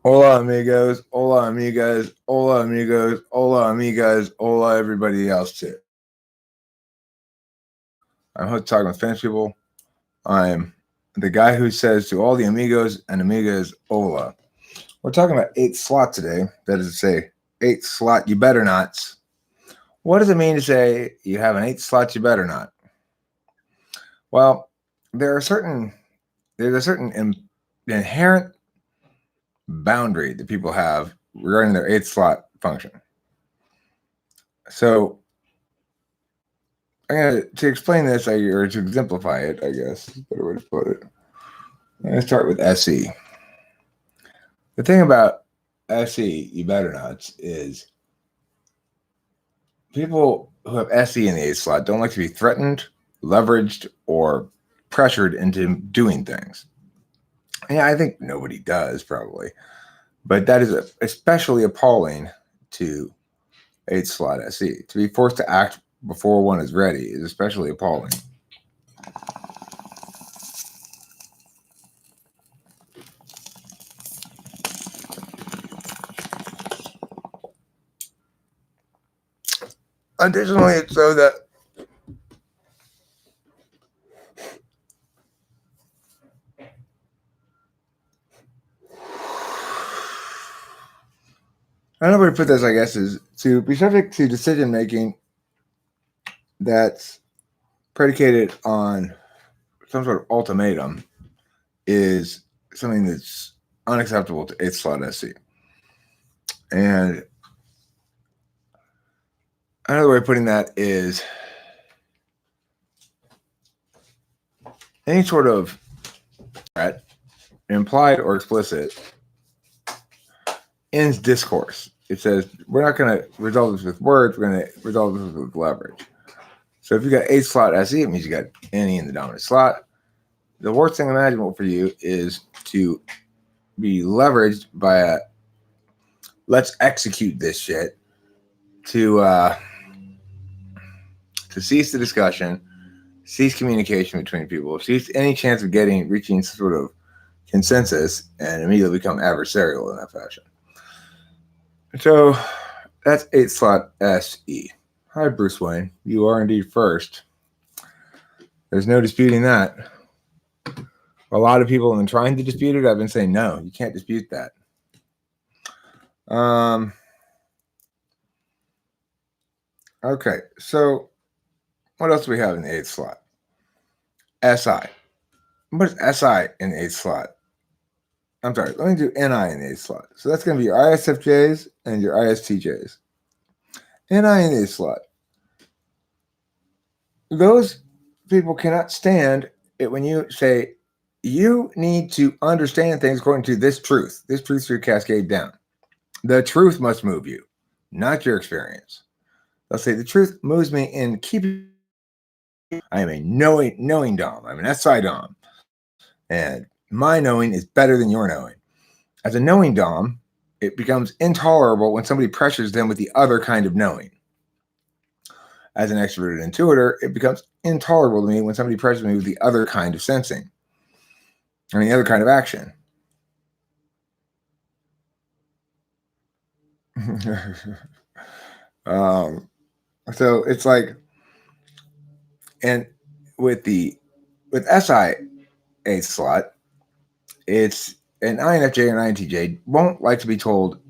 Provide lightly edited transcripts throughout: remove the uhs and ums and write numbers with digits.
Hola, amigos. Hola, amigas. Hola, amigos. Hola, amigas. Hola, everybody else, too. I'm talking with Spanish people. I'm the guy who says to all the amigos and amigas, hola. We're talking about 8th slot today. That is to say, 8th slot, you better nots. What does it mean to say you have an 8th slot, you better not? Well, there's a certain inherent boundary that people have regarding their 8th slot function. So, to explain this, or to exemplify it, I guess is a better way to put it. I'm going to start with SE. The thing about SE, you better nots, is people who have SE in the 8th slot don't like to be threatened, leveraged, or pressured into doing things. Yeah, I think nobody does, probably. But that is especially appalling to 8th slot SE. To be forced to act before one is ready is especially appalling. Additionally, it's so that another way to put this, I guess, is to be subject to decision making that's predicated on some sort of ultimatum is something that's unacceptable to 8th slot SC. And another way of putting that is any sort of threat, implied or explicit, ends discourse. It says, we're not going to resolve this with words, we're going to resolve this with leverage. So if you got 8th slot SE, it means you got any in the dominant slot. The worst thing imaginable for you is to be leveraged by a let's execute this shit to cease the discussion, cease communication between people, cease any chance of reaching some sort of consensus, and immediately become adversarial in that fashion. So that's 8th slot SE. Hi, Bruce Wayne. You are indeed first. There's no disputing that. A lot of people have been trying to dispute it. I've been saying, no, you can't dispute that. Okay, so what else do we have in the 8th slot? SI. What is SI in the 8th slot? I'm sorry, let me do NI in the 8th slot. So that's going to be your ISFJs and your ISTJs. NI in the 8th slot. Those people cannot stand it when you say, you need to understand things according to this truth. This truth should cascade down. The truth must move you, not your experience. They'll say, the truth moves me in keeping. I am a knowing Dom. I'm an SI Dom. And my knowing is better than your knowing. As a knowing Dom, it becomes intolerable when somebody pressures them with the other kind of knowing. As an extroverted intuitor, it becomes intolerable to me when somebody pressures me with the other kind of sensing. I mean, the other kind of action. So it's like, and with SI 8th slot, it's an INFJ and INTJ won't like to be told,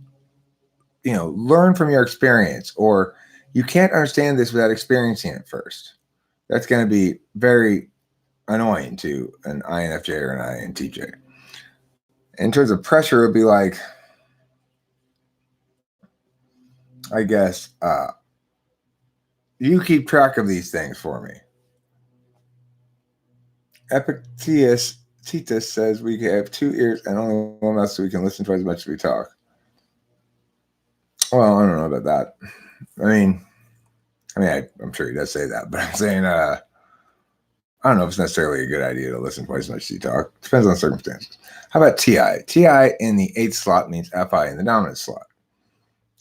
learn from your experience, or you can't understand this without experiencing it first. That's going to be very annoying to an INFJ or an INTJ. In terms of pressure, it would be like, I guess, you keep track of these things for me. Epictetus Titus says we have 2 ears and only one mouth so we can listen twice as much as we talk. Well, I don't know about that. I'm sure he does say that, but I'm saying, I don't know if it's necessarily a good idea to listen twice as much as you talk. Depends on circumstances. How about TI? TI in the 8th slot means FI in the dominant slot.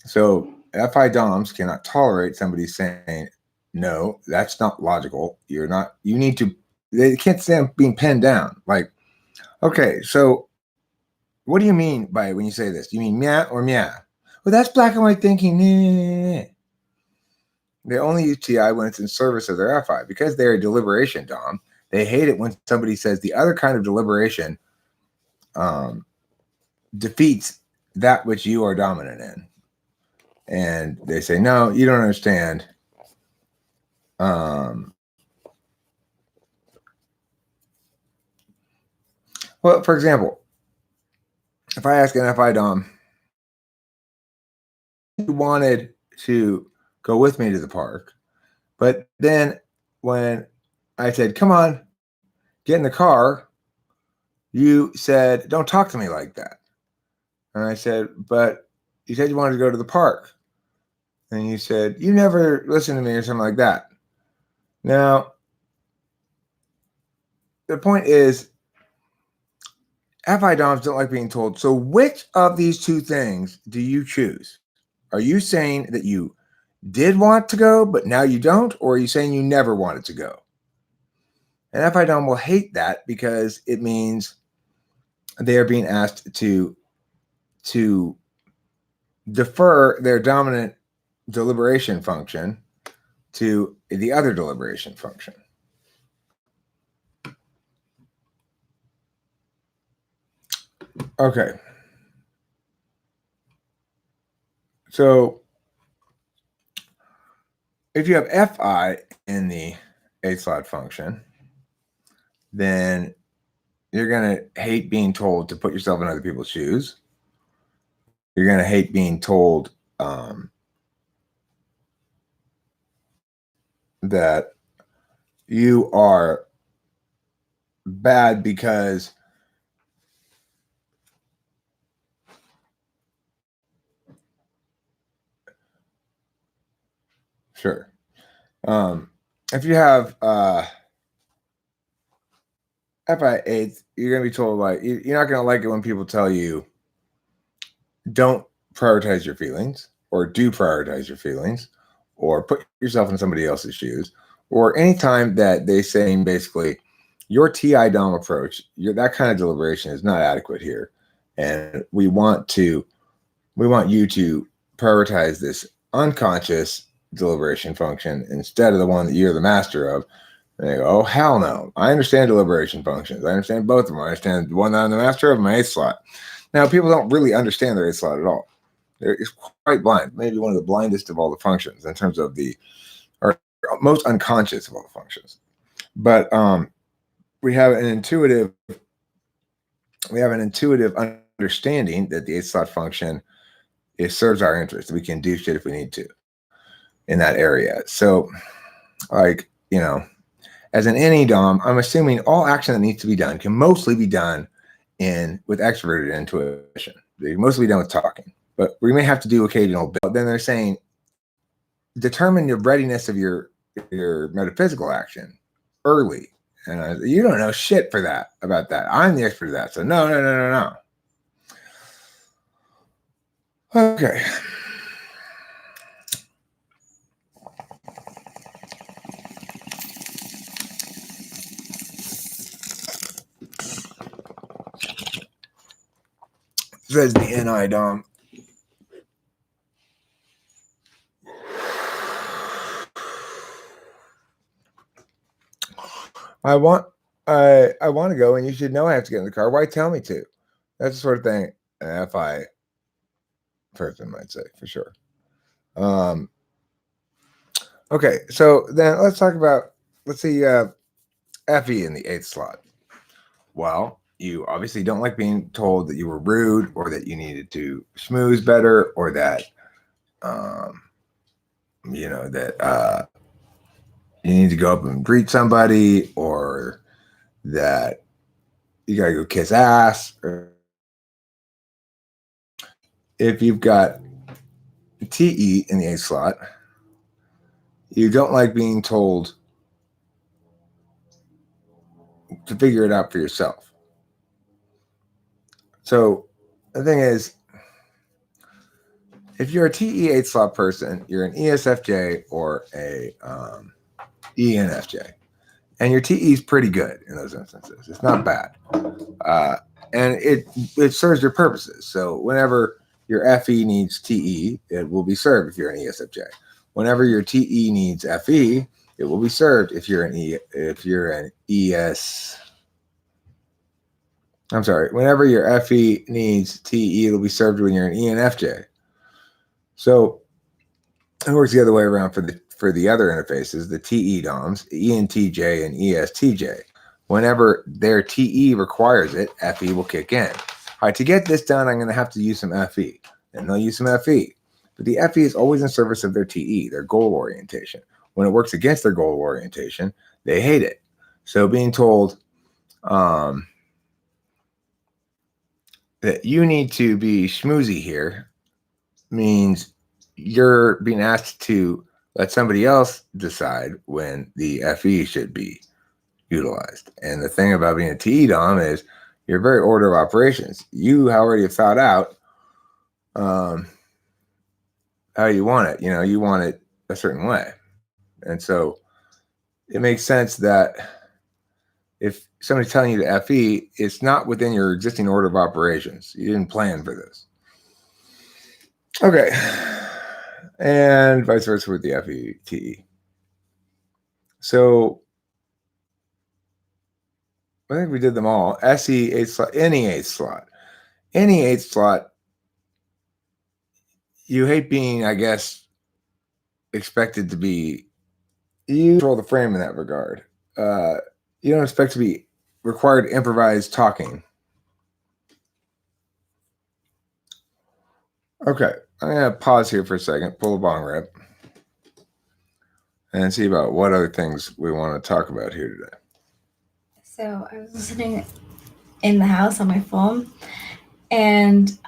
So FI DOMs cannot tolerate somebody saying, no, that's not logical. They can't stand being pinned down. Like, okay, so What do you mean by when you say this? Do you mean meow or meow? Well, that's black and white thinking. They only use TI when it's in service of their FI because they're a deliberation, Dom. They hate it when somebody says the other kind of deliberation defeats that which you are dominant in. And they say, no, you don't understand. Well, for example, if I ask an FI Dom, you wanted to go with me to the park, but then when I said, come on, get in the car, you said, don't talk to me like that. And I said, but you said you wanted to go to the park. And you said, you never listen to me or something like that. Now, the point is, FI Doms don't like being told. So which of these two things do you choose? Are you saying that you did want to go, but now you don't? Or are you saying you never wanted to go? And FI Dom will hate that because it means they are being asked to defer their dominant deliberation function to the other deliberation function. Okay. So if you have Fi in the 8-slot function, then you're going to hate being told to put yourself in other people's shoes. You're going to hate being told that you are bad because sure. If you have FI8, you're going to be told like you're not going to like it when people tell you don't prioritize your feelings or do prioritize your feelings or put yourself in somebody else's shoes, or anytime that they saying basically your TI DOM approach, that kind of deliberation is not adequate here. And we want you to prioritize this unconscious deliberation function instead of the one that you're the master of. And they go, oh, hell no. I understand deliberation functions. I understand both of them. I understand the one that I'm the master of, my 8th slot. Now, people don't really understand their 8th slot at all. It's quite blind, maybe one of the blindest of all the functions in terms of or most unconscious of all the functions. But we have an intuitive understanding that the 8th slot function serves our interest. We can do shit if we need to in that area. So, like, as in any DOM, I'm assuming all action that needs to be done can mostly be done with extroverted intuition. They can mostly be done with talking, but we may have to do occasional. But then they're saying, determine the readiness of your metaphysical action early. And you don't know shit about that. I'm the expert of that. So no. Okay. Says the NI DOM. I want to go, and you should know I have to get in the car. Why tell me to? That's the sort of thing an FI person might say for sure. Okay, so then let's see FE in the 8th slot. Well, you obviously don't like being told that you were rude or that you needed to schmooze better or that you need to go up and greet somebody or that you gotta go kiss ass. Or if you've got TE in the 8th slot, you don't like being told to figure it out for yourself. So the thing is, if you're a TE 8th slot person, you're an ESFJ or a ENFJ. And your TE is pretty good in those instances. It's not bad. And it serves your purposes. So whenever your FE needs TE, it will be served if you're an ESFJ. Whenever your TE needs FE, it will be served if you're an ES. I'm sorry. Whenever your FE needs TE, it'll be served when you're an ENFJ. So it works the other way around for the other interfaces, the TE DOMs, ENTJ and ESTJ. Whenever their TE requires it, FE will kick in. All right, to get this done, I'm going to have to use some FE. And they'll use some FE. But the FE is always in service of their TE, their goal orientation. When it works against their goal orientation, they hate it. So being told that you need to be schmoozy here means you're being asked to let somebody else decide when the FE should be utilized. And the thing about being a TE DOM is you're very order of operations. You already have thought out how you want it. You want it a certain way. And so it makes sense that if somebody's telling you to FE, it's not within your existing order of operations. You didn't plan for this. Okay. And vice versa with the FE-TE. So I think we did them all. SE 8 slot, any 8 slot. Any 8 slot, you hate being, I guess, expected to be, you control the frame in that regard. You don't expect to be required to improvise talking. Okay, I'm going to pause here for a second, pull a bong rip, and see about what other things we want to talk about here today. So I was listening in the house on my phone, and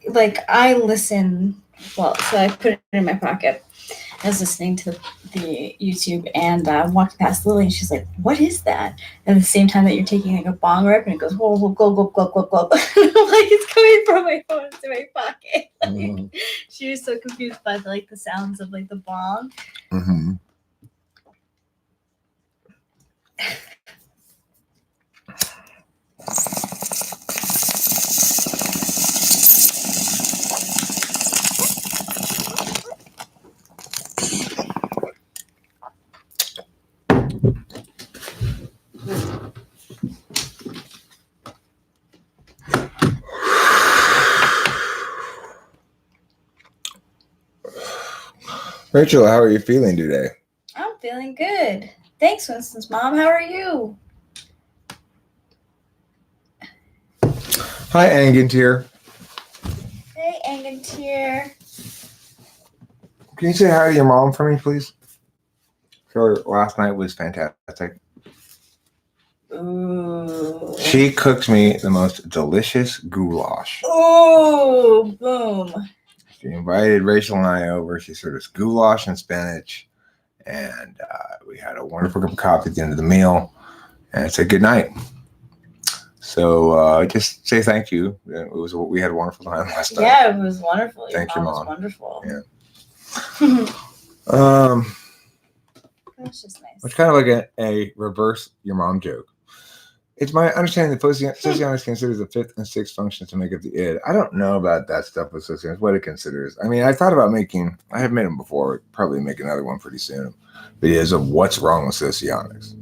like I listen, well, so I put it in my pocket. I was listening to the YouTube and walked past Lily, and she's like, "What is that?" And at the same time that you're taking like a bong rip, and it goes, "Whoa, whoa, go, go, go, go, go!" Like it's coming from my phone into my pocket. Like, she was so confused by the sounds of like the bong. Mm-hmm. Rachel, how are you feeling today? I'm feeling good. Thanks, Winston's mom. How are you? Hi, Angantier. Hey, Angantier. Can you say hi to your mom for me, please? Her last night was fantastic. Ooh. She cooked me the most delicious goulash. Ooh, boom. She invited Rachel and I over. She served us goulash and spinach, and we had a wonderful cup of coffee at the end of the meal, and said good night. So just say thank you. We had a wonderful time last night. Yeah, it was wonderful. Thank you, Mom. Was wonderful. Yeah. That's just nice. It's kind of like a reverse your mom joke. It's my understanding that socionics considers the fifth and sixth functions to make up the id. I don't know about that stuff with socionics, what it considers. I mean, I thought about I have made them before, probably make another one pretty soon, videos of what's wrong with socionics.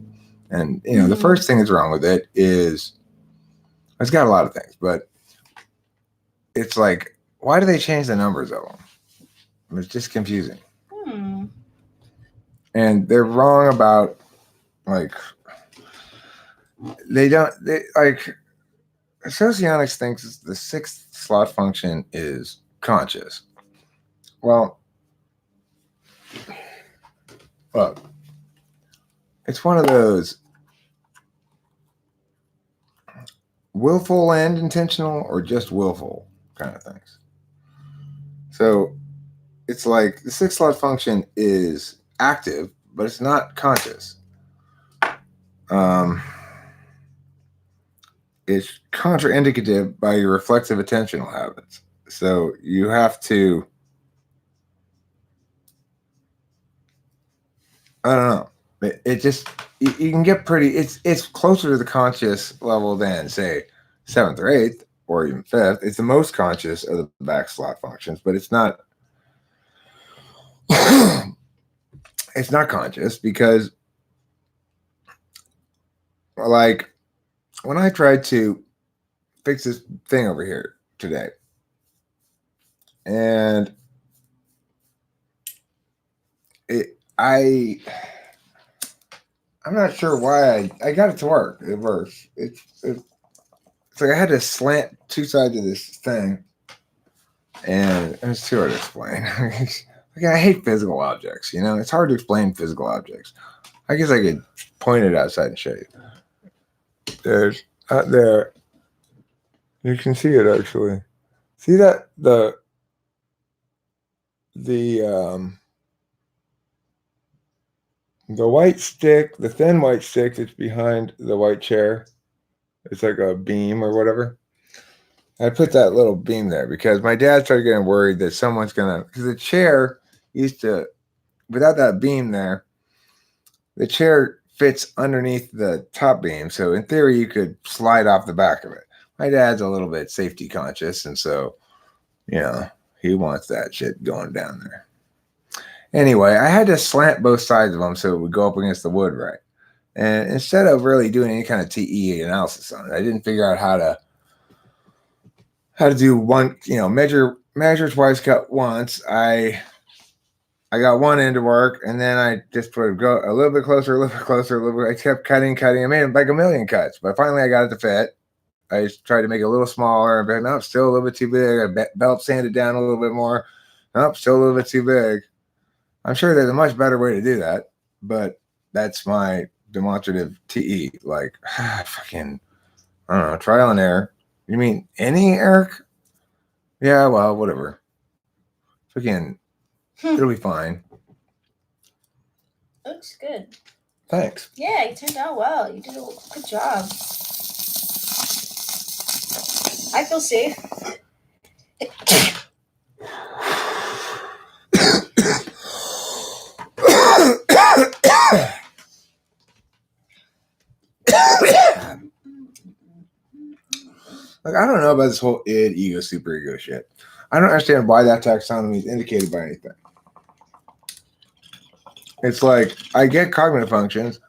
And, the first thing that's wrong with it is, it's got a lot of things, but it's like, why do they change the numbers of them? It's just confusing. And they're wrong about, socionics thinks the sixth slot function is conscious. Well, look, it's one of those willful and intentional or just willful kind of things. So it's like the sixth slot function is active, but it's not conscious. It's contraindicative by your reflexive attentional habits. So you have to, I don't know, it just you can get pretty. It's closer to the conscious level than say seventh or eighth or even fifth. It's the most conscious of the back slot functions, but it's not. It's not conscious because, like, when I tried to fix this thing over here today, and I'm not sure why I got it to work. It works. It's like I had to slant two sides of this thing, and it's too hard to explain. Like, I hate physical objects. You know, it's hard to explain physical objects. I guess I could point it outside and show you. There's out there. You can see it actually. See that the white stick, the thin white stick that's behind the white chair. It's like a beam or whatever. I put that little beam there because my dad started getting worried that someone's because the chair used to, without that beam there, the chair fits underneath the top beam. So in theory, you could slide off the back of it. My dad's a little bit safety conscious. And so, you know, he wants that shit going down there. Anyway, I had to slant both sides of them so it would go up against the wood right. And instead of really doing any kind of TE analysis on it, I didn't figure out how to do one, you know, measure twice, cut once. I got one end to work, and then I just would go a little bit closer, a little bit closer, a little bit. I kept cutting. I made like a million cuts, but finally I got it to fit. I just tried to make it a little smaller, but no, still a little bit too big. I belt sanded down a little bit more. Nope, still a little bit too big. I'm sure there's a much better way to do that, but that's my demonstrative TE. Like, fucking, I don't know, trial and error. You mean any, Eric? Yeah, well, whatever. Fucking, it'll be fine. Looks good. Thanks. Yeah, you turned out well. You did a good job. I feel safe. Like, I don't know about this whole id, ego, superego shit. I don't understand why that taxonomy is indicated by anything. It's like, I get cognitive functions.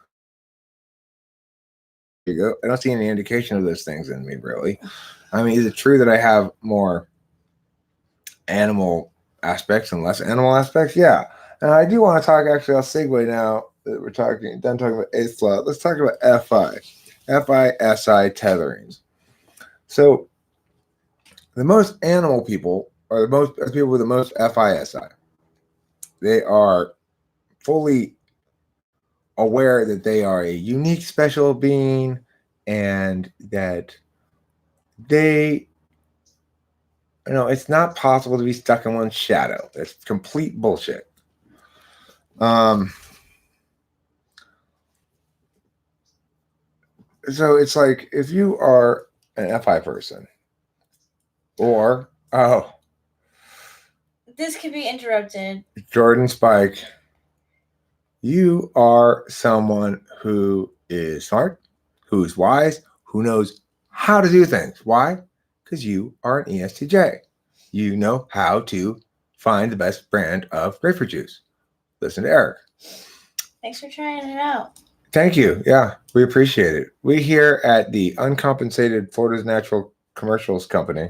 Ego. I don't see any indication of those things in me, really. I mean, is it true that I have more animal aspects and less animal aspects? Yeah. And I do want to talk, actually, I'll segue now that we're done talking about eighth slot. Let's talk about FI. FI-SI tetherings. So the most animal people are the people with the most FI-SI. They are fully aware that they are a unique, special being and that they, you know, it's not possible to be stuck in one's shadow. That's complete bullshit. So it's like if you are an FI person or, This could be interrupted. Jordan Spike, you are someone who is smart, who's wise, who knows how to do things. Why? Because you are an ESTJ. You know how to find the best brand of grapefruit juice. Listen to Eric. Thanks for trying it out. Thank you. Yeah, we appreciate it. We here at the Uncompensated Florida's Natural Commercials Company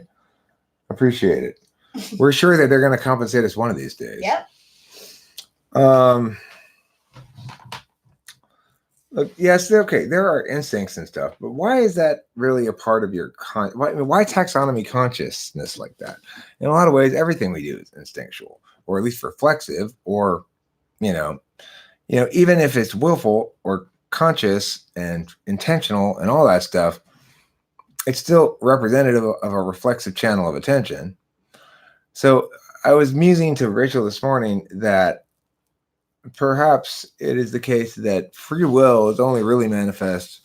appreciate it. We're sure that they're going to compensate us one of these days. Yep. Look, yes, okay, there are instincts and stuff, but why is that really a part of your why taxonomy consciousness like that? In a lot of ways, everything we do is instinctual, or at least reflexive, or you know, even if it's willful or conscious and intentional and all that stuff, it's still representative of a reflexive channel of attention. So I was musing to Rachel this morning that perhaps it is the case that free will is only really manifest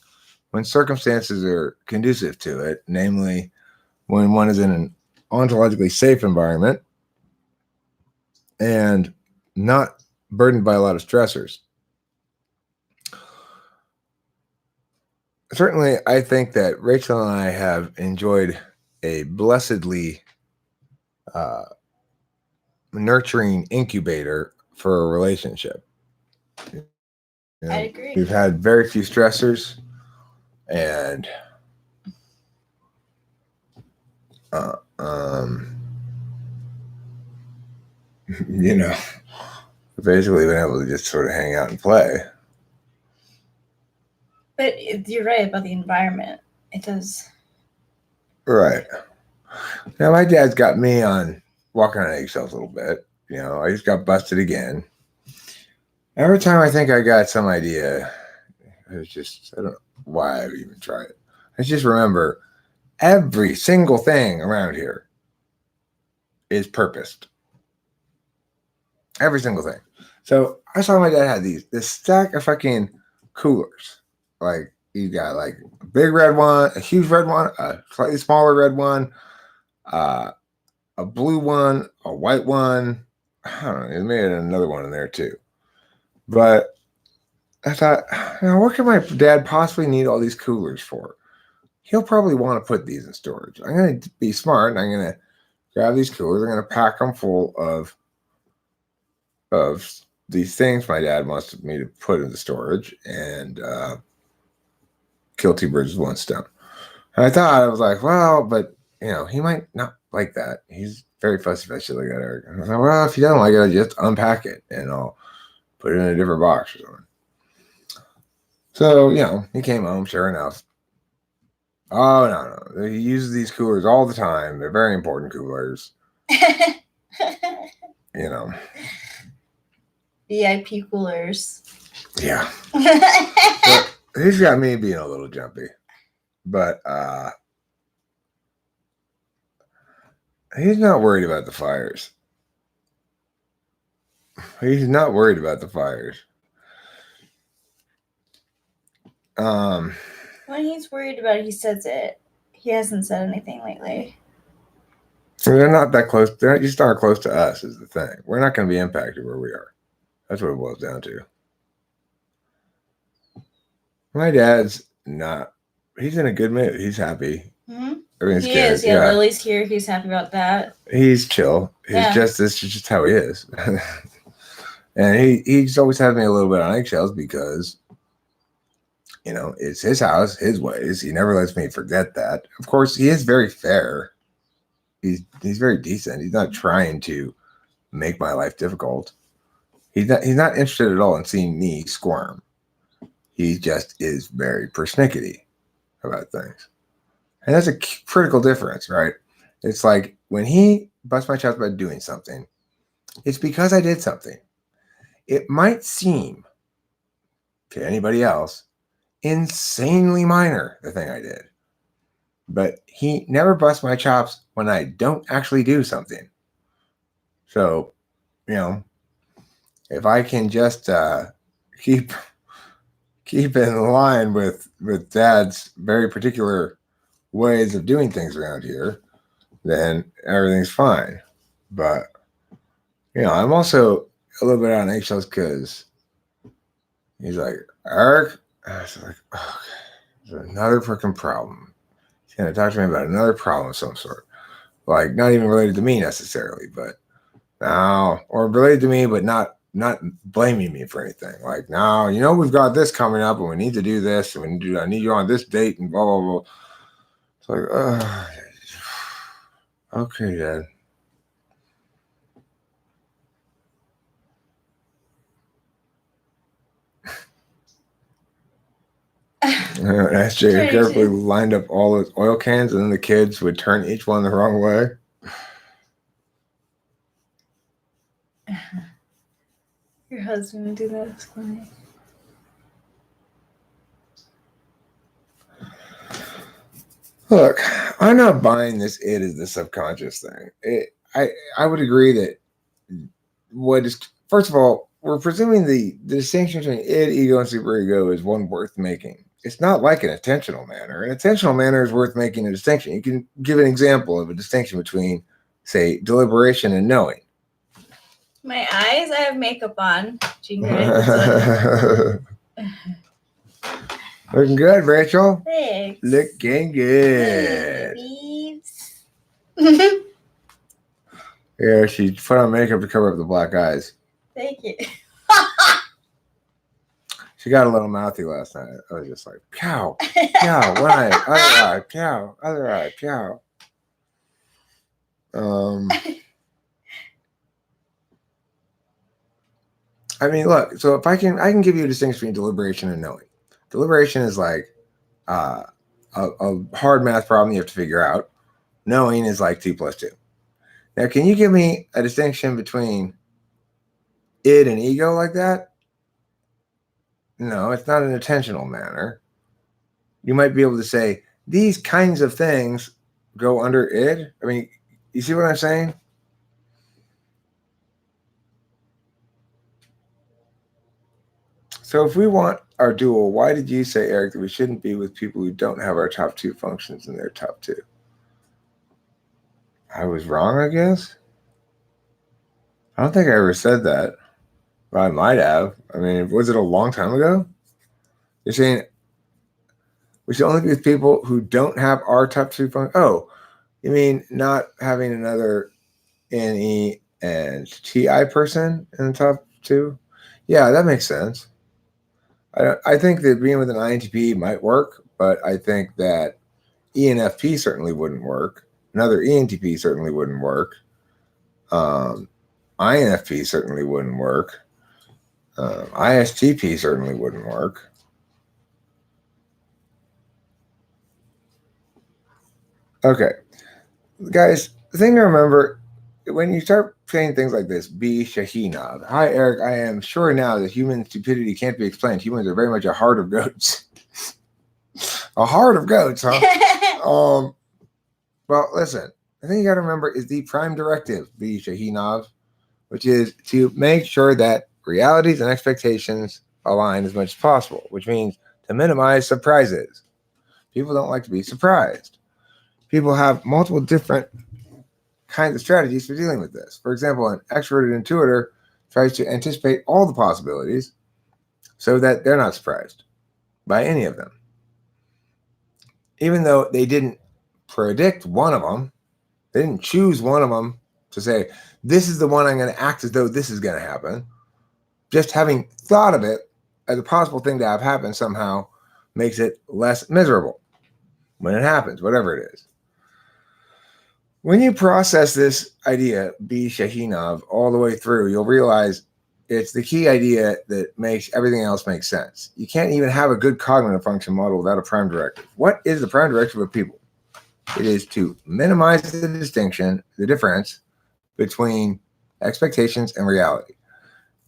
when circumstances are conducive to it, namely when one is in an ontologically safe environment and not burdened by a lot of stressors. certainly, I think that Rachel and I have enjoyed a blessedly nurturing incubator for a relationship. You know, I'd agree. we've had very few stressors, and you know, basically been able to just sort of hang out and play. But you're right about the environment. It does. Right. Now, my dad's got me on walking on eggshells a little bit. You know, I just got busted again. Every time I think I got some idea, it's just, I don't know why I would even try it. I just remember every single thing around here is purposed. Every single thing. So I saw my dad had this stack of fucking coolers. Like, you got like a big red one, a huge red one, a slightly smaller red one, a blue one, a white one. I don't know. He made another one in there too. But I thought, what can my dad possibly need all these coolers for? He'll probably want to put these in storage. I'm going to be smart and I'm going to grab these coolers. I'm going to pack them full of these things my dad wants me to put into storage and kill two birds with one stone. And I thought, I was like, well, but he might not like that. He's very fussy about shit like that, Eric. And I was like, well, if he doesn't like it, I'll just unpack it and I'll put it in a different box or something. So, he came home, sure enough. Oh, no. He uses these coolers all the time. They're very important coolers. VIP coolers. Yeah. But he's got me being a little jumpy. But he's not worried about the fires. He's not worried about the fires. When he's worried about it, he says it. He hasn't said anything lately. They're not that close. They're just not close to us is the thing. We're not going to be impacted where we are. That's what it boils down to. My dad's not. He's in a good mood. He's happy. Mm-hmm. Everything's he good. Is. Yeah, Lily's here. He's happy about that. He's chill. This is just how he is. And he's always had me a little bit on eggshells because, it's his house, his ways. He never lets me forget that. Of course, he is very fair. He's very decent. He's not trying to make my life difficult. He's not interested at all in seeing me squirm. He just is very persnickety about things. And that's a critical difference, right? It's like when he busts my chops about doing something, it's because I did something. It might seem to anybody else insanely minor, the thing I did. But he never busts my chops when I don't actually do something. So, if I can just keep in line with Dad's very particular ways of doing things around here, then everything's fine. But, I'm also a little bit on eggshells because he's like, Eric, I was like, oh, there's another freaking problem. He's going to talk to me about another problem of some sort. Like, not even related to me necessarily, but or related to me, but not blaming me for anything. Like, now, we've got this coming up and we need to do this and I need you on this date and blah, blah, blah. It's like, okay, Dad. SJ carefully lined up all those oil cans, and then the kids would turn each one the wrong way. Your husband would do that. It's funny. Look, I'm not buying this it is the subconscious thing. I would agree that first of all, we're presuming the distinction between id, ego, and superego is one worth making. It's not like an intentional manner. An intentional manner is worth making a distinction. You can give an example of a distinction between, say, deliberation and knowing. My eyes, I have makeup on. Looking good, Rachel. Thanks. Looking good. Beeps. Yeah, she put on makeup to cover up the black eyes. Thank you. She got a little mouthy last night. I was just like, cow, cow, one eye, other eye, cow, other eye, cow. I mean, look. So if I can give you a distinction between deliberation and knowing. Deliberation is like a hard math problem you have to figure out. Knowing is like 2 + 2. Now, can you give me a distinction between id and ego like that? No, it's not an intentional manner. You might be able to say these kinds of things go under id. I mean, you see what I'm saying? So if we want our dual, why did you say, Eric, that we shouldn't be with people who don't have our top 2 functions in their top 2? I was wrong, I guess. I don't think I ever said that. Well, I might have. I mean, was it a long time ago? You're saying we should only be with people who don't have our top 2 functions? Oh, you mean not having another NE and TI person in the top 2? Yeah, that makes sense. I think that being with an INTP might work, but I think that ENFP certainly wouldn't work. Another ENTP certainly wouldn't work. INFP certainly wouldn't work. ISTP certainly wouldn't work. Okay. Guys, the thing to remember, when you start saying things like this, be Shahinab. Hi, Eric. I am sure now that human stupidity can't be explained. Humans are very much a heart of goats. A heart of goats, huh? Well, listen. The thing you got to remember is the prime directive, be Shahinab, which is to make sure that realities and expectations align as much as possible, which means to minimize surprises. People don't like to be surprised. People have multiple different kinds of strategies for dealing with this. For example, an extroverted intuitor tries to anticipate all the possibilities so that they're not surprised by any of them. Even though they didn't predict one of them, they didn't choose one of them to say, this is the one I'm going to act as though this is going to happen. Just having thought of it as a possible thing to have happen somehow makes it less miserable when it happens, whatever it is. When you process this idea, be Shahinab, all the way through, you'll realize it's the key idea that makes everything else make sense. You can't even have a good cognitive function model without a prime directive. What is the prime directive of people? It is to minimize the distinction, the difference between expectations and reality.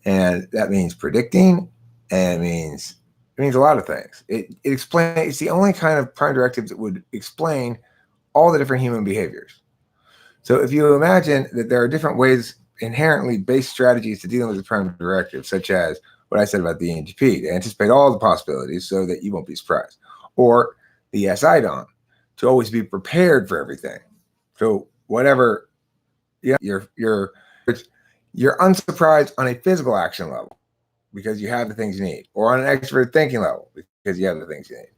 And that means predicting, and it means a lot of things. It explains, it's the only kind of prime directive that would explain all the different human behaviors. So if you imagine that there are different ways, inherently based strategies to dealing with the prime directive, such as what I said about the ENTP, to anticipate all the possibilities so that you won't be surprised, or the SI-DOM, to always be prepared for everything. So whatever, you're unsurprised on a physical action level because you have the things you need, or on an extrovert thinking level because you have the things you need.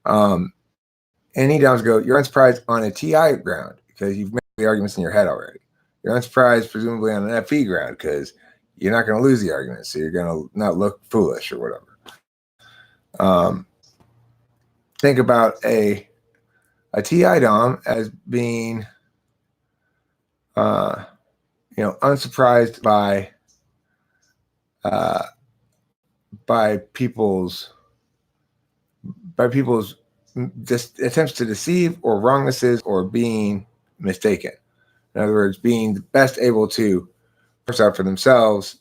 And EDOMs go, you're unsurprised on a TI ground because you've made the arguments in your head already. You're unsurprised, presumably, on an FE ground because you're not going to lose the argument, so you're going to not look foolish or whatever. Think about a TI DOM as being, unsurprised by people's just attempts to deceive or wrongnesses or being mistaken. In other words, being best able to parse out for themselves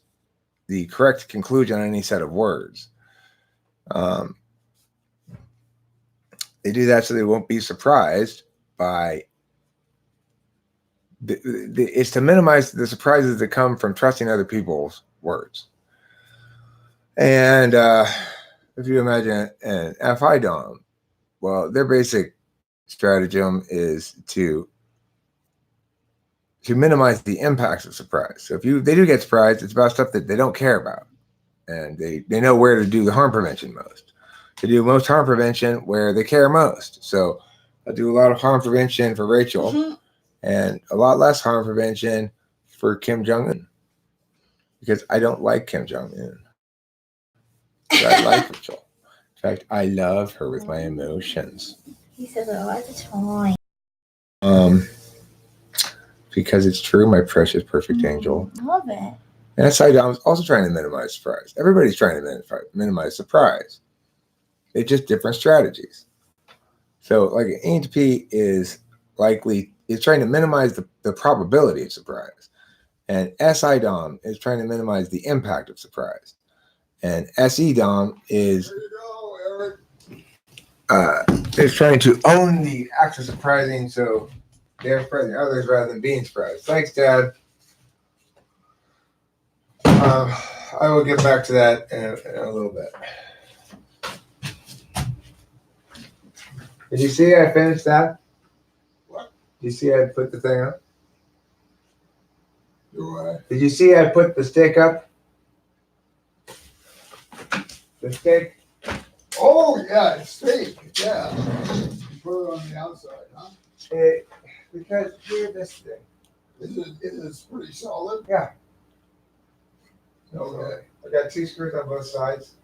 the correct conclusion on any set of words. They do that so they won't be surprised by it's to minimize the surprises that come from trusting other people's words. And if you imagine an FI DOM, well, their basic stratagem is to minimize the impacts of surprise. So if they do get surprised, it's about stuff that they don't care about, and they know where to do the harm prevention most. to do most harm prevention where they care most. So I do a lot of harm prevention for Rachel and a lot less harm prevention for Kim Jong-un because I don't like Kim Jong-un. I like Rachel. In fact, I love her with my emotions. He says it all the time. Because it's true, my precious perfect angel. I love it. And Saddam's also trying to minimize surprise. Everybody's trying to minimize surprise. It's just different strategies. So, like an ENTP is trying to minimize the probability of surprise. And SI-DOM is trying to minimize the impact of surprise. And SE-DOM is trying to own the act of surprising, so they're surprising others rather than being surprised. Thanks, Dad. I will get back to that in a little bit. Did you see I finished that? What? Did you see I put the thing up? Do I? Did you see I put the stick up? The stick? Oh, yeah, it's steak. Yeah. You put it on the outside, huh? Because here's this thing. It is pretty solid. Yeah. Okay. I got 2 screws on both sides.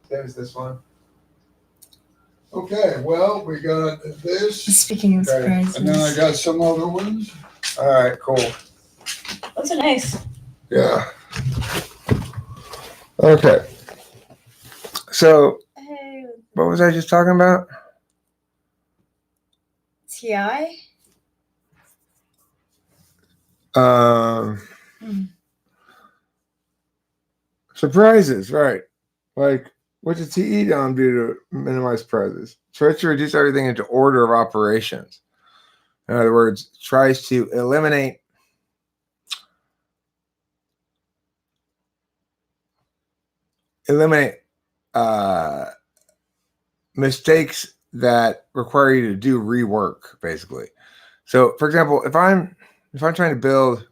Same as this one. Okay, well, we got this, Speaking of Okay. surprises. and then I got some other ones. All right, cool. Those are nice. Yeah. Okay. So, Hey, what was I just talking about? TI? Surprises, right? Like, what does TE-DOM do to minimize surprises? Tries to reduce everything into order of operations. In other words, tries to eliminate mistakes that require you to do rework, basically. So, for example, if I'm trying to build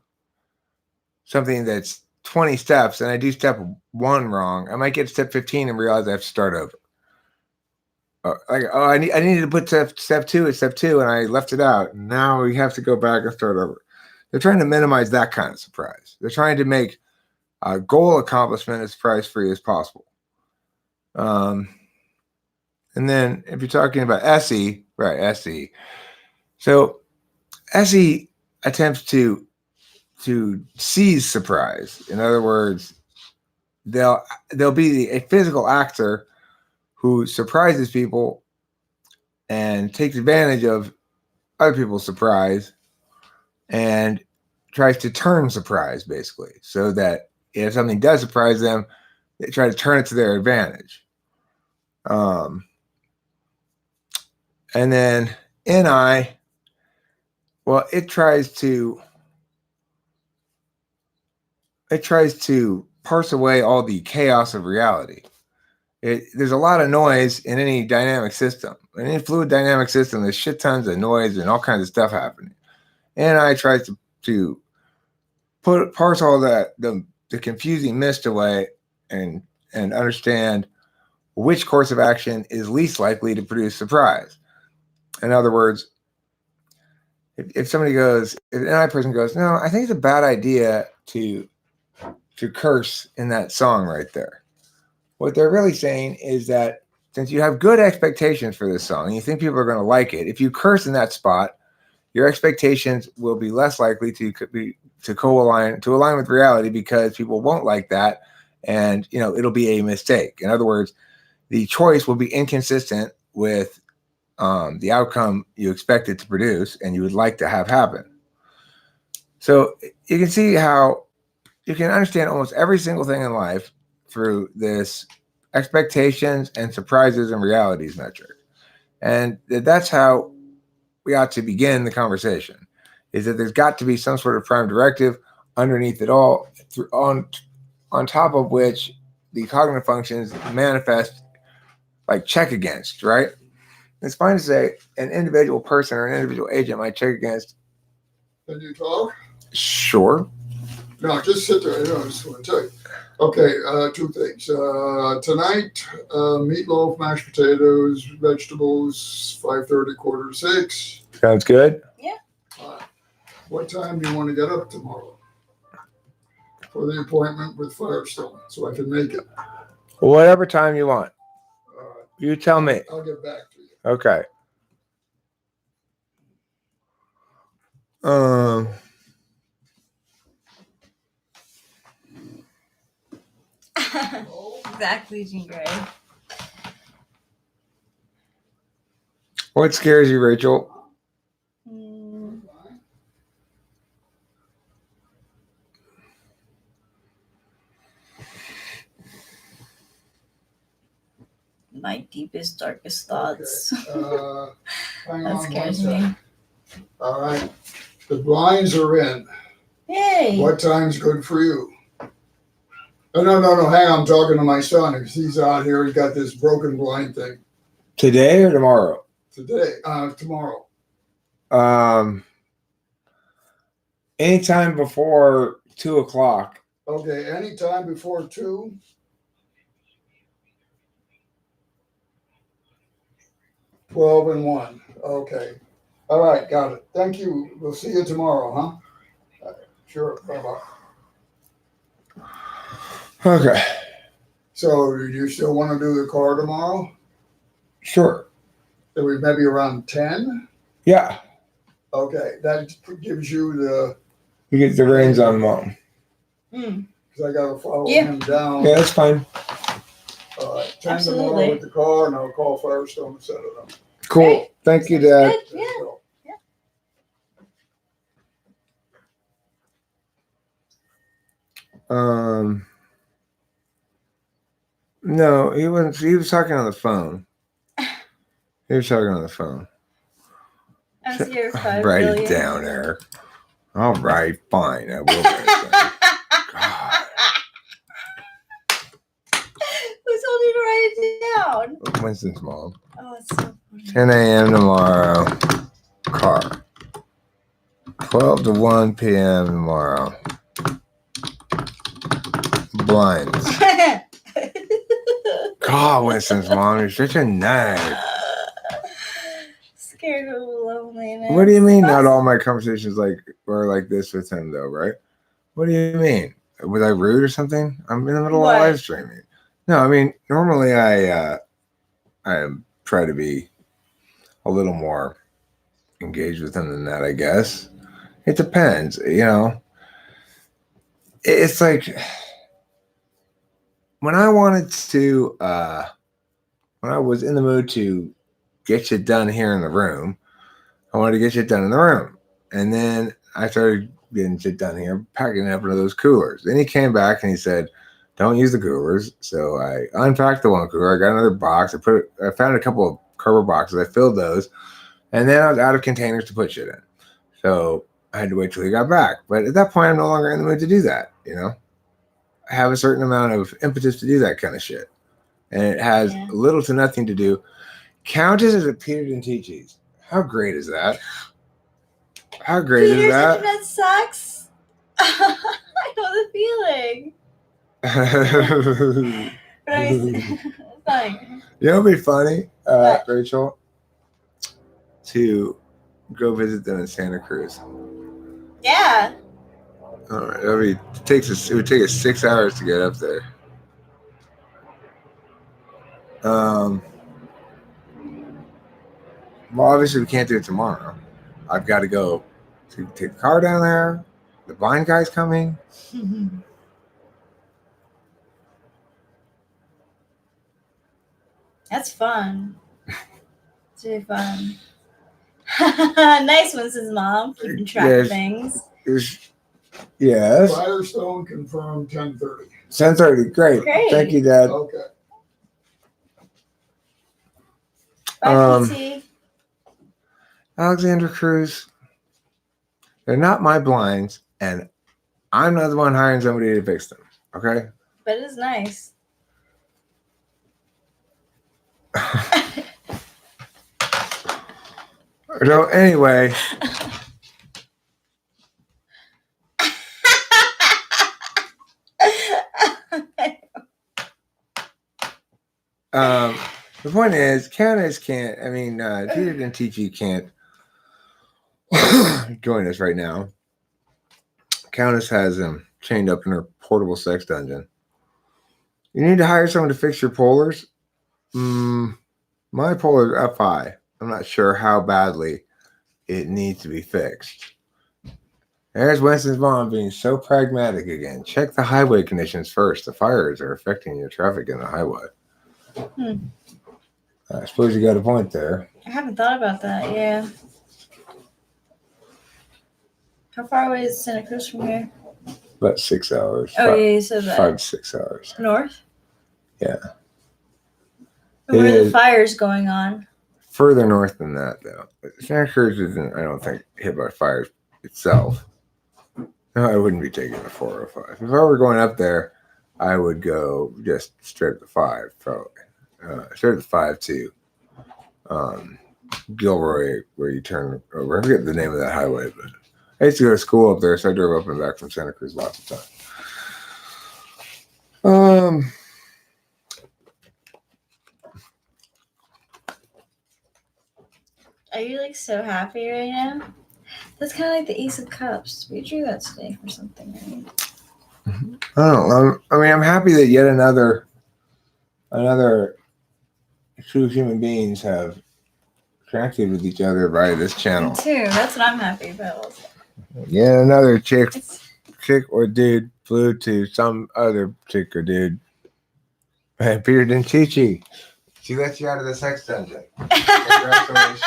something that's 20 steps and I do step 1 wrong, I might get step 15 and realize I have to start over. I needed to put step 2 at step 2 and I left it out. Now we have to go back and start over. They're trying to minimize that kind of surprise. They're trying to make goal accomplishment as surprise free as possible. And then if you're talking about SE, right, SE. So SE attempts to seize surprise. In other words, they'll be a physical actor who surprises people and takes advantage of other people's surprise and tries to turn surprise, basically, so that if something does surprise them, they try to turn it to their advantage. And then NI, well, it tries to parse away all the chaos of reality. There's a lot of noise in any dynamic system. In any fluid dynamic system, there's shit tons of noise and all kinds of stuff happening. NI tries to parse all that the confusing mist away and understand which course of action is least likely to produce surprise. In other words, if an NI person goes, no, I think it's a bad idea to curse in that song right there. What they're really saying is that since you have good expectations for this song, and you think people are going to like it, if you curse in that spot, your expectations will be less likely to align with reality because people won't like that, and it'll be a mistake. In other words, the choice will be inconsistent with the outcome you expect it to produce and you would like to have happen. So you can see how you can understand almost every single thing in life through this expectations and surprises and realities metric. And that's how we ought to begin the conversation, is that there's got to be some sort of prime directive underneath it all, on top of which the cognitive functions manifest like check against, right? It's fine to say an individual person or an individual agent might check against. Can you talk? Sure. No, just sit there. I just want to tell you. Okay, two things. Tonight, meatloaf, mashed potatoes, vegetables, 5:30, quarter to 6. Sounds good. What time do you want to get up tomorrow for the appointment with Firestone so I can make it? Whatever time you want. All right, You tell me. I'll get back to you. Okay. Um. Exactly, Jean Grey. What scares you, Rachel? Mm, my deepest, darkest thoughts. Okay. Hang That on scares one me. second. All right. The blinds are in. Yay! What time's good for you? Oh, no. Hang on. I'm talking to my son. If he's out here, he's got this broken blind thing. Today or tomorrow? Tomorrow. Anytime before 2:00. Okay, anytime before 2. Twelve and 1. Okay. All right, got it. Thank you. We'll see you tomorrow, huh? Sure. Bye-bye. Okay. So, do you still want to do the car tomorrow? Sure. Maybe around 10? Yeah. Okay, that gives you the, You get the reins on mom. Mm. because I got to follow Yeah. him down. Yeah, that's fine. All right, 10 Absolutely. tomorrow with the car, and I'll call Firestone and set it up. Cool. Great. Thank you, Sounds Dad. good. There you Yeah. go. No, he wasn't. He was talking on the phone. He was talking on the phone. I was here 5 Write billion. it down, Eric. All right, fine. I will write it down. God. Who told you to write it down? Winston's mom. Oh, it's so funny. 10 a.m. tomorrow. Car. 12 to 1 p.m. tomorrow. Blinds. God, Winston's mom, you're such a nerd. Scared of loneliness. What do you mean? Not all my conversations were like this with him, though, right? What do you mean? Was I rude or something? I'm in the middle What? of live streaming. No, I mean normally I try to be a little more engaged with him than that. I guess it depends. You know, it's like when I wanted to, when I was in the mood to get shit done here in the room, I wanted to get shit done in the room. And then I started getting shit done here, packing it up into those coolers. Then he came back and he said, don't use the coolers. So I unpacked the one cooler. I got another box. I found a couple of cardboard boxes. I filled those. And then I was out of containers to put shit in. So I had to wait till he got back. But at that point, I'm no longer in the mood to do that, you know? I have a certain amount of impetus to do that kind of shit. And it has little to nothing to do. Countess is a Peter Denticis. How great is that? How great Peter's is that? internet sucks. I know the feeling. But I mean, it's fine. You know, it'd be funny, What? Rachel, to go visit them in Santa Cruz. Yeah. All right, it would take us 6 hours to get up there. Well, obviously we can't do it tomorrow. I've got to go to take the car down there. The blind guy's coming. That's fun. It's really fun. Nice Winston's mom, keeping track of things. Yes. Firestone confirmed 10:30. 10:30. Great. Thank you, Dad. Okay. Bye, PT. Alexander Cruz. They're not my blinds, and I'm not the one hiring somebody to fix them. Okay. But it is nice. So anyway. The point is, Countess can't. I mean, Peter didn't teach you can't join us right now. Countess has him chained up in her portable sex dungeon. You need to hire someone to fix your polars. My polar's FI. I'm not sure how badly it needs to be fixed. There's Winston's mom being so pragmatic again. Check the highway conditions first. The fires are affecting your traffic in the highway. I suppose you got a point there. I haven't thought about that. Yeah. How far away is Santa Cruz from here? About 6 hours. Oh, yeah, you said that. 5 to 6 hours. North? Yeah. Where are the is- fires going on? Further north than that, though. Santa Cruz isn't, I don't think, hit by fires itself. No, I wouldn't be taking the 405. If I were going up there, I would go just straight up the 5, probably. Straight up the 5 to Gilroy, where you turn over. I forget the name of that highway, but I used to go to school up there, so I drove up and back from Santa Cruz lots of time. Are you like so happy right now? That's kind of like the Ace of Cups. We drew that today for something, right? I don't know. I mean, I'm happy that yet another two human beings have connected with each other via this Me channel. too. That's what I'm happy about. Also. Yet another chick It's, or dude flew to some other chick or dude. And Peter didn't teach you. She let you out of the sex dungeon. Congratulations.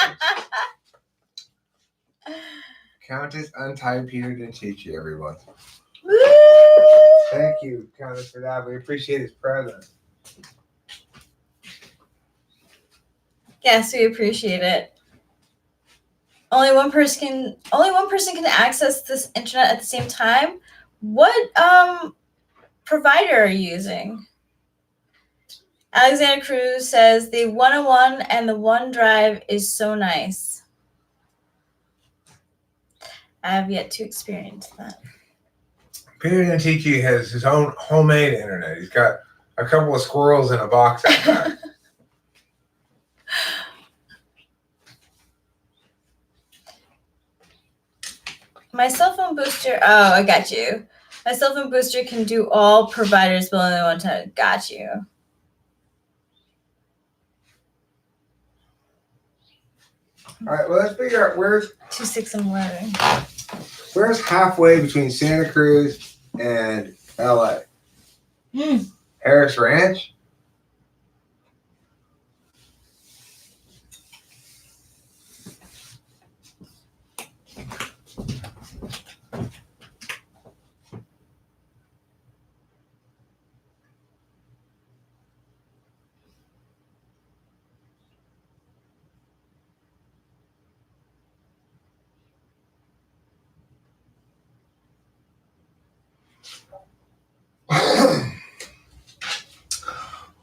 Countess untied Peter didn't teach you, everyone. Woo! Thank you, Countess, for that. We appreciate his presence. Yes, we appreciate it. Only one person can access this internet at the same time. What provider are you using? Alexander Cruz says the 101 and the OneDrive is so nice. I have yet to experience that. Peter didn't teach you has his own homemade internet. He's got a couple of squirrels in a box out back. My cell phone booster. Oh, I got you. My cell phone booster can do all providers, but only one time. Got you. All right, well, let's figure out where's 2611. halfway between Santa Cruz and LA. Harris Ranch.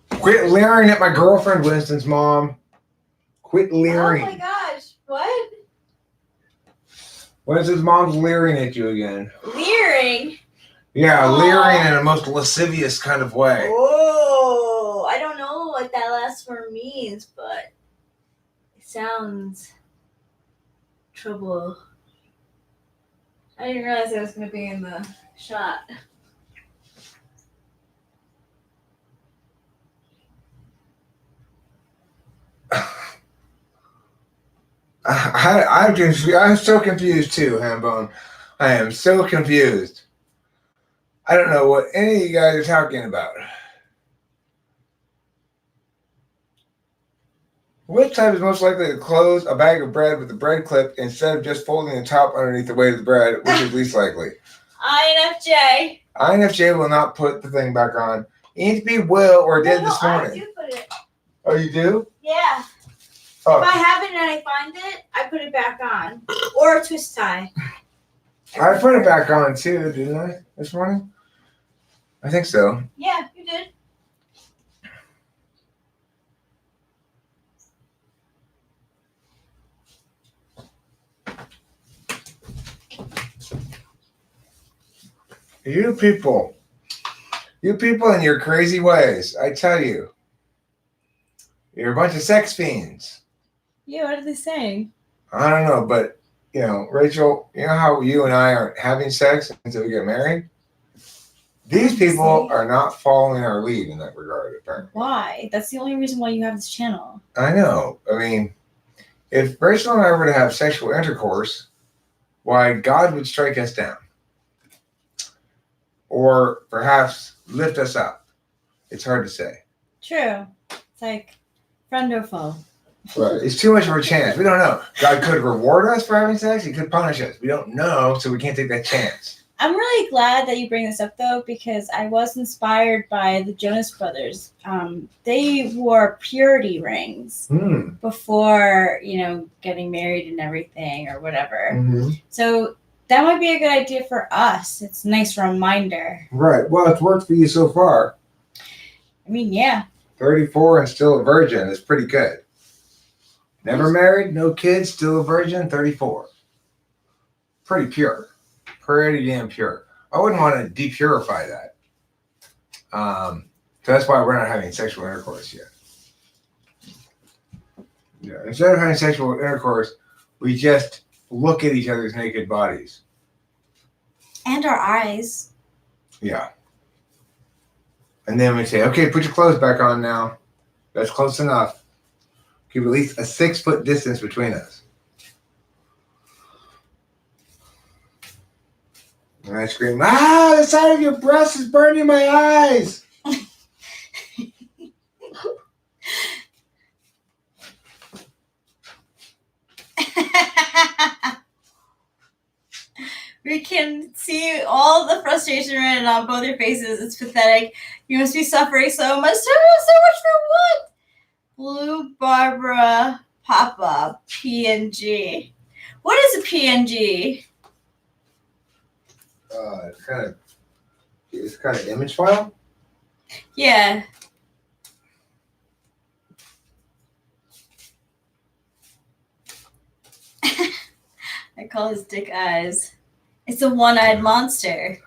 Quit leering at my girlfriend, Winston's mom. Quit leering. Oh my gosh. What? Winston's mom's leering at you again. Leering. Yeah, Aw. leering in a most lascivious kind of way. Oh, I don't know what that last word means, but it sounds trouble. I didn't realize I was going to be in the shot. I'm so confused too, Hambone. I am so confused. I don't know what any of you guys are talking about. Which type is most likely to close a bag of bread with the bread clip instead of just folding the top underneath the weight of the bread, which is least likely? INFJ. INFJ will not put the thing back on. ENTP will or did this I morning. do put it. Oh, you do? Yeah. Oh. If I have it and I find it, I put it back on. Or a twist tie. I put it back on too, didn't I, this morning? I think so. Yeah, you did. You people and your crazy ways, I tell you. You're a bunch of sex fiends. Yeah, what are they saying? I don't know, but Rachel, you know how you and I aren't having sex until we get married? These people are not following our lead in that regard, apparently. Why? That's the only reason why you have this channel. I know. I mean, if Rachel and I were to have sexual intercourse, why God would strike us down. Or perhaps lift us up. It's hard to say. True. It's like friend or foe. Right. It's too much of a chance. We don't know. God could reward us for having sex. He could punish us. We don't know, so we can't take that chance. I'm really glad that you bring this up, though, because I was inspired by the Jonas Brothers. They wore purity rings before, getting married and everything or whatever. Mm-hmm. So that might be a good idea for us. It's a nice reminder. Right. Well, it's worked for you so far. I mean, yeah. 34 and still a virgin is pretty good. Never married, no kids, still a virgin, 34. Pretty pure. Pretty damn pure. I wouldn't want to depurify that. So that's why we're not having sexual intercourse yet. Yeah. Instead of having sexual intercourse, we just look at each other's naked bodies. And our eyes. Yeah. And then we say, okay, put your clothes back on now. That's close enough. Keep at least a 6-foot distance between us. And I scream, the side of your breast is burning my eyes. We can see all the frustration written on both your faces. It's pathetic. You must be suffering so much. So much for what? Blue Barbara Papa PNG. What is a PNG? It's kind of image file. Yeah. I call his dick eyes. It's a one-eyed monster.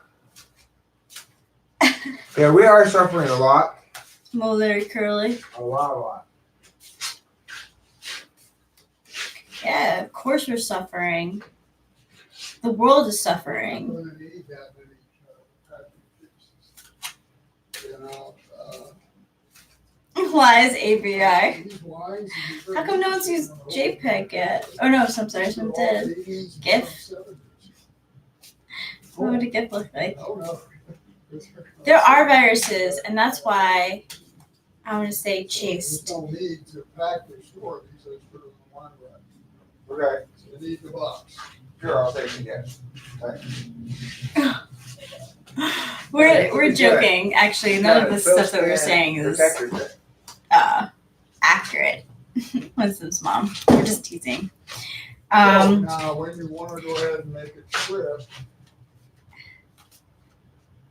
Yeah, we are suffering a lot. Mulberry curly. A lot. Yeah, of course we're suffering. The world is suffering. Why is ABI? How come no one's used JPEG yet? Oh no, I'm sorry, some did. GIF? What would a GIF look like? There are viruses, and that's why I want to say chaste. Don't need to pack their store. These are put them in one rack. Okay. So you need the box. Sure, I'll take it again. We're joking. Actually, none of the stuff that we're saying is accurate. Winston's mom. We're just teasing. Now, when you want to go ahead and make it crisp,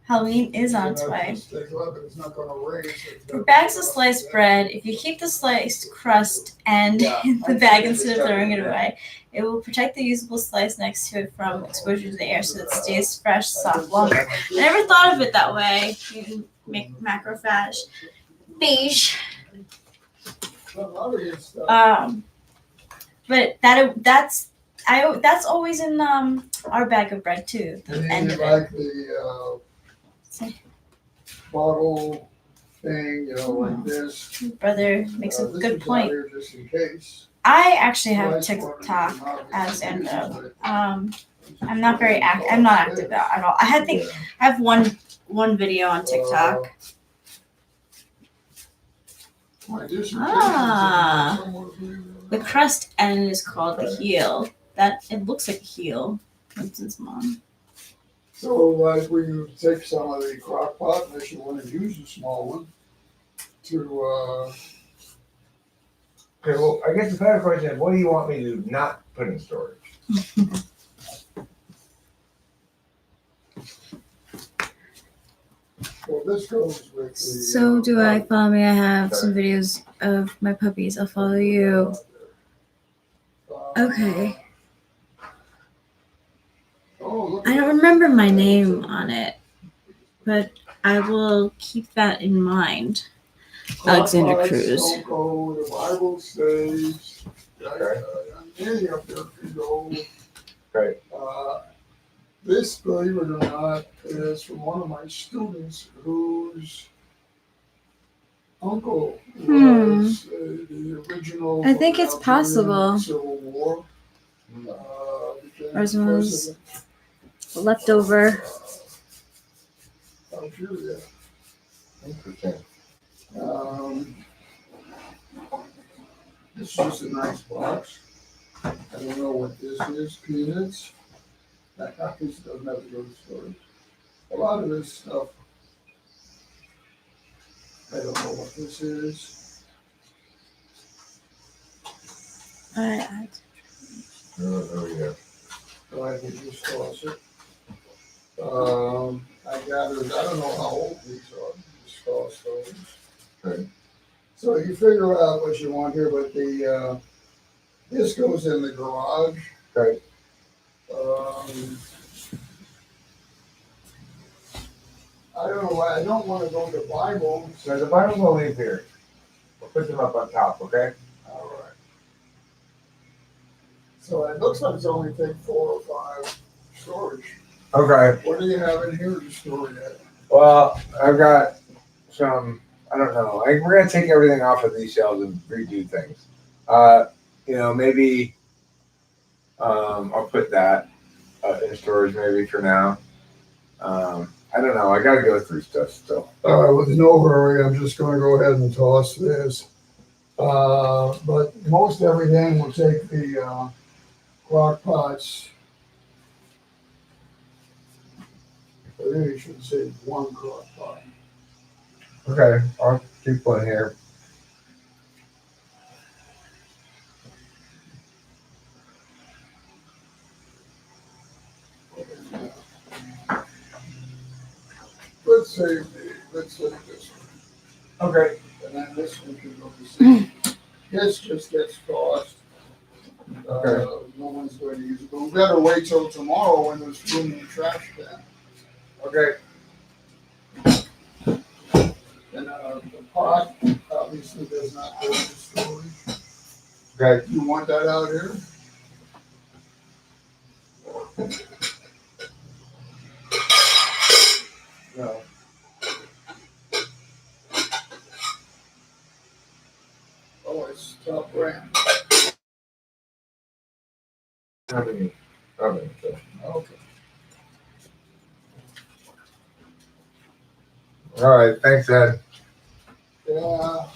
Halloween is on its way. it's not going to raise. For bags of sliced bread, if you keep the sliced crust and the bag instead of throwing it away, it will protect the usable slice next to it from exposure to the air so that it stays fresh, soft, longer. I never thought of it that way. You can make macrophage beige. But that's always in our bag of bread too. The end of like it. the bottle thing, like this. Brother makes a good point. Just in case. I actually have TikTok, Alexandra. I'm not very active. I'm not active at all. I have one video on TikTok. The crust end is called the heel. That it looks like a heel. Winston's mom. So, like, when you take some of the crock pot, unless you want to use a small one, to Okay, well, I guess the better question is, what do you want me to not put in storage? well, this goes with the. So do I. Follow me. I have some videos of my puppies. I'll follow you. Okay. I don't remember my name on it, but I will keep that in mind. Alexander Crockpots Cruz. Don't go. The Bible says. Okay. Many of them can go. Right. This, believe it or not, is from one of my students whose uncle was the original. I think from it's the Algerian possible. Civil War. Became Or was president. leftover. Algeria. Interesting. This is just a nice box. I don't know what this is. Peanuts. That piece doesn't have to go to storage. A lot of this stuff, I don't know what this is. Alright. Oh, yeah. So I can just toss it. I gathered, I don't know how old these are. Just toss those. Okay. So you figure out what you want here, but this goes in the garage. Okay. I don't know why I don't want to go to Bible. So the Bibles will leave here. We'll put them up on top, okay? All right. So it looks like it's only take 4 or 5 storage. Okay. What do you have in here to store yet? Well, I've got some, I don't know. We're going to take everything off of these shelves and redo things. Maybe I'll put that in storage maybe for now. I don't know. I got to go through stuff still. With no hurry, I'm just going to go ahead and toss this. But most everything will take the crock pots. I really should say 1 crock pot. Okay. I'll keep one here. Let's say this one. Okay. And then this one can go to see. This just gets tossed. Okay. No one's going to use it. But we better wait till tomorrow when there's room in the trash can. Okay. And the pot obviously does not go to storage. Okay. You want that out here? No. Oh, it's top brand. Oven. Okay. All right. Thanks, Ed. Yeah.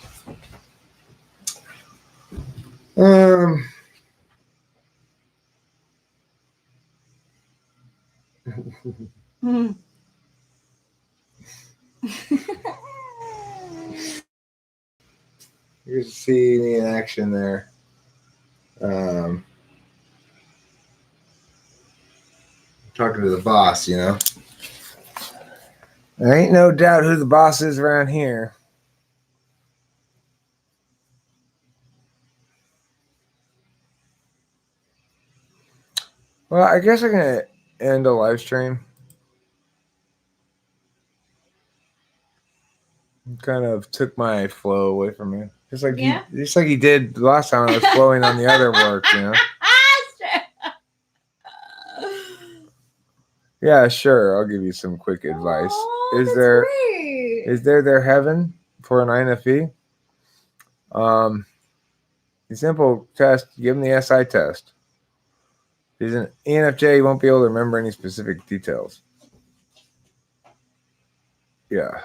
You can see me in action there. Talking to the boss, There ain't no doubt who the boss is around here. Well, I guess I'm going to end a live stream. Kind of took my flow away from me. Just like he did the last time I was flowing on the other work, Yeah, sure. I'll give you some quick advice. Is there heaven for an INFP? The simple test, give him the SI test. If he's an ENFJ, he won't be able to remember any specific details. Yeah.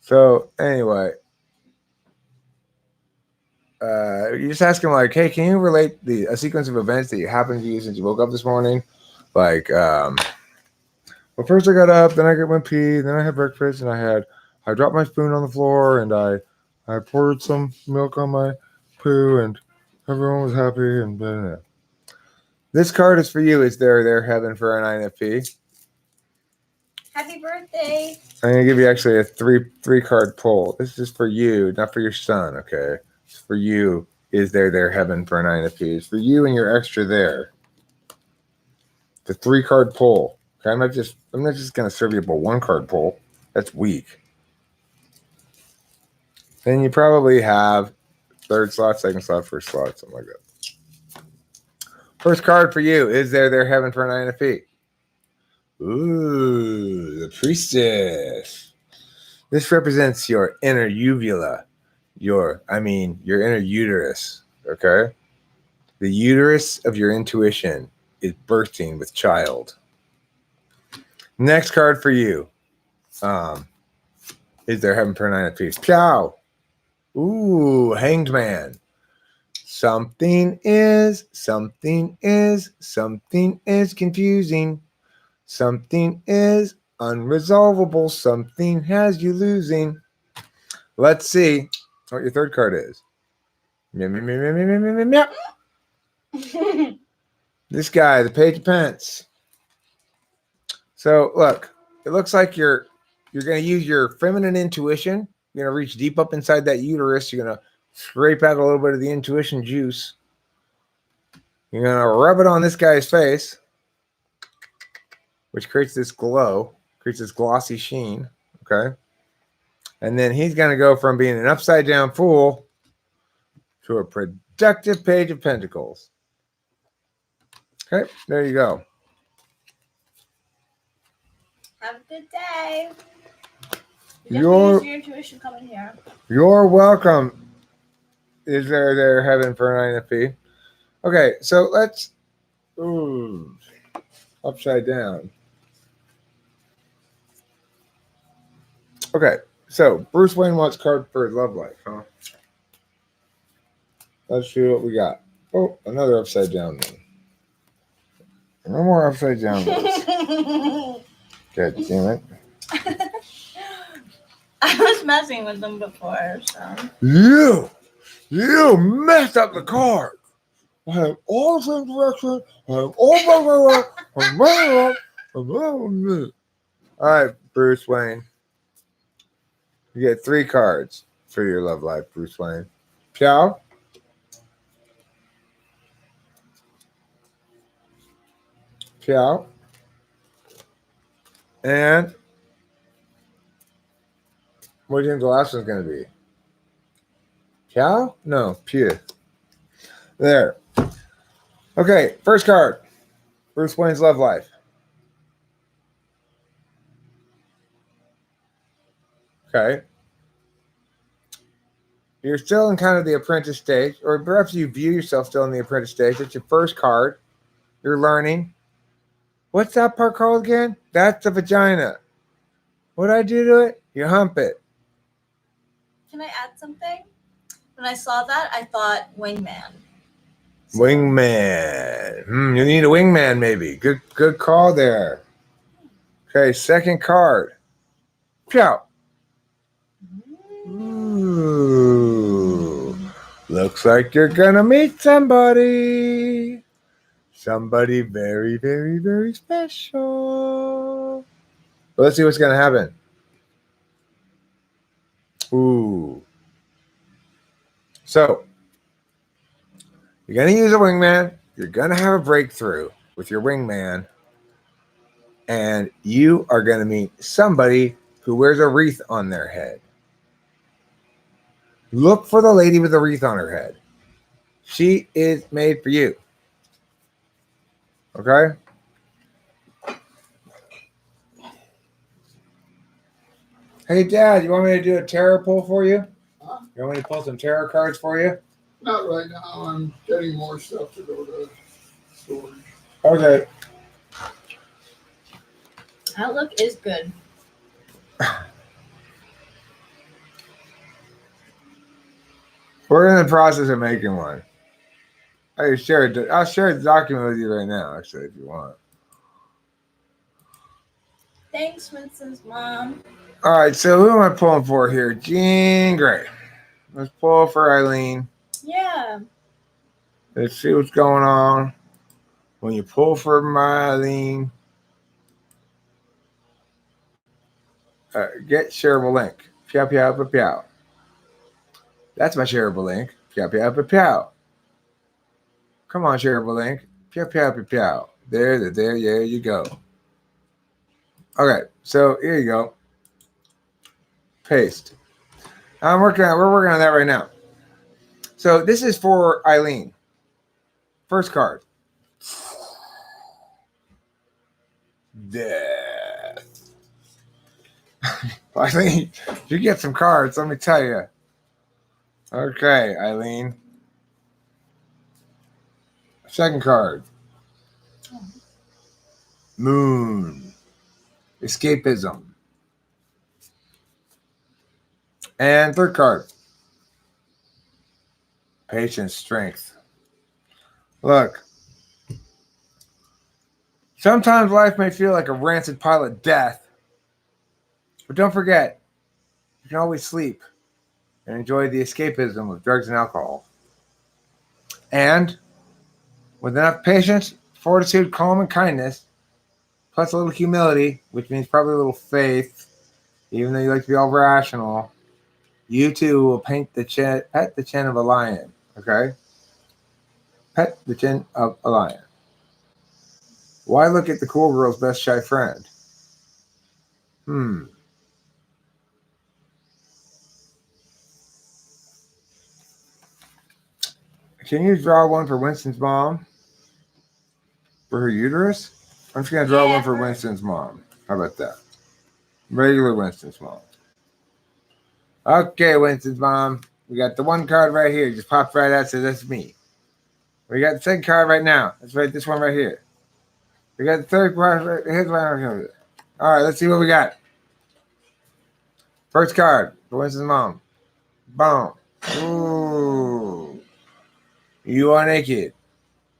So anyway, you just ask him like, hey, can you relate a sequence of events that you happened to you since you woke up this morning? Like, well, first I got up, then I got my pee, then I had breakfast, and I dropped my spoon on the floor, and I poured some milk on my poo, and everyone was happy, and blah, blah, blah. This card is for you. Is there heaven for an INFP? Happy birthday. I'm gonna give you actually a three card pull. This is for you, not for your son. Okay, it's for you. Is there heaven for an INFP? It's for you and your extra there. The 3-card pull. Okay, I'm not just gonna serve you up a 1-card pull. That's weak. Then you probably have third slot, second slot, first slot, something like that. First card for you. Is there heaven for a 9 of feet? Ooh, the priestess. This represents your inner uvula, your inner uterus. Okay, the uterus of your intuition is bursting with child. Next card for you. Is there heaven for a 9 of feet? Pyow. Ooh, hanged man. Something is confusing. Something is unresolvable. Something has you losing. Let's see what your third card is. Meow, meow, meow, meow, meow, meow, meow, meow. This guy, the Page of Pence. So look, it looks like you're going to use your feminine intuition. You're going to reach deep up inside that uterus. You're going to scrape out a little bit of the intuition juice. You're going to rub it on this guy's face, which creates this glow, creates this glossy sheen. Okay. And then he's going to go from being an upside down fool to a productive Page of Pentacles. Okay. There you go. Have a good day. Your intuition coming here. You're welcome. Is there heaven for a 9 of feet? Okay, so let's upside down. Okay, so Bruce Wayne wants card for his love life, huh? Let's see what we got. Oh, another upside down one. No more upside down ones. God damn it. I was messing with them before, so. You messed up the card. I have all the same direction. I have all right, Bruce Wayne. You get 3 cards for your love life, Bruce Wayne. Pyow. Pyow. And what do you think the last one's going to be? Pyow? No, Pew. There. Okay, first card. Bruce Wayne's love life. Okay. You're still in kind of the apprentice stage, or perhaps you view yourself still in the apprentice stage. It's your first card. You're learning. What's that part called again? That's the vagina. What do I do to it? You hump it. Can I add something? When I saw that, I thought wingman. Wingman. You need a wingman, maybe. Good call there. Okay, second card. Pyow. Ooh. Looks like you're gonna meet somebody. Somebody very, very, very special. Let's see what's gonna happen. Ooh. So, you're going to use a wingman. You're going to have a breakthrough with your wingman. And you are going to meet somebody who wears a wreath on their head. Look for the lady with a wreath on her head. She is made for you. Okay? Hey, Dad, you want me to do a tarot pull for you? Huh? You want me to pull some tarot cards for you? Not right now. I'm getting more stuff to go to storage. Okay. Outlook is good. We're in the process of making one. I'll share the document with you right now, actually, if you want. Thanks, Winston's mom. All right, so who am I pulling for here? Jean Grey. Let's pull for Eileen. Yeah. Let's see what's going on. When you pull for my Eileen, get shareable link. Pow, pow, pow, pow. That's my shareable link. Pow, pow, pow, pow. Come on, shareable link. Pow, pow, pow, pow. There you go. Okay, so here you go. Paste. We're working on that right now. So this is for Eileen. First card. Death. Eileen, you get some cards, let me tell you. Okay, Eileen. Second card. Moon. Escapism. And third card. Patience, strength. Look. Sometimes life may feel like a rancid pile of death. But don't forget, you can always sleep and enjoy the escapism of drugs and alcohol. And with enough patience, fortitude, calm, and kindness, plus a little humility, which means probably a little faith, even though you like to be all rational, you too will pet the chin of a lion. Okay? Pet the chin of a lion. Why look at the cool girl's best shy friend? Can you draw one for Winston's mom? For her uterus? I'm just going to draw one for Winston's mom. How about that? Regular Winston's mom. Okay, Winston's mom. We got the one card right here. Just pops right out, says that's me. We got the second card right now. Let's write this one right here. We got the third card right here's one right here. All right, let's see what we got. First card for Winston's mom. Boom. Ooh. You are naked.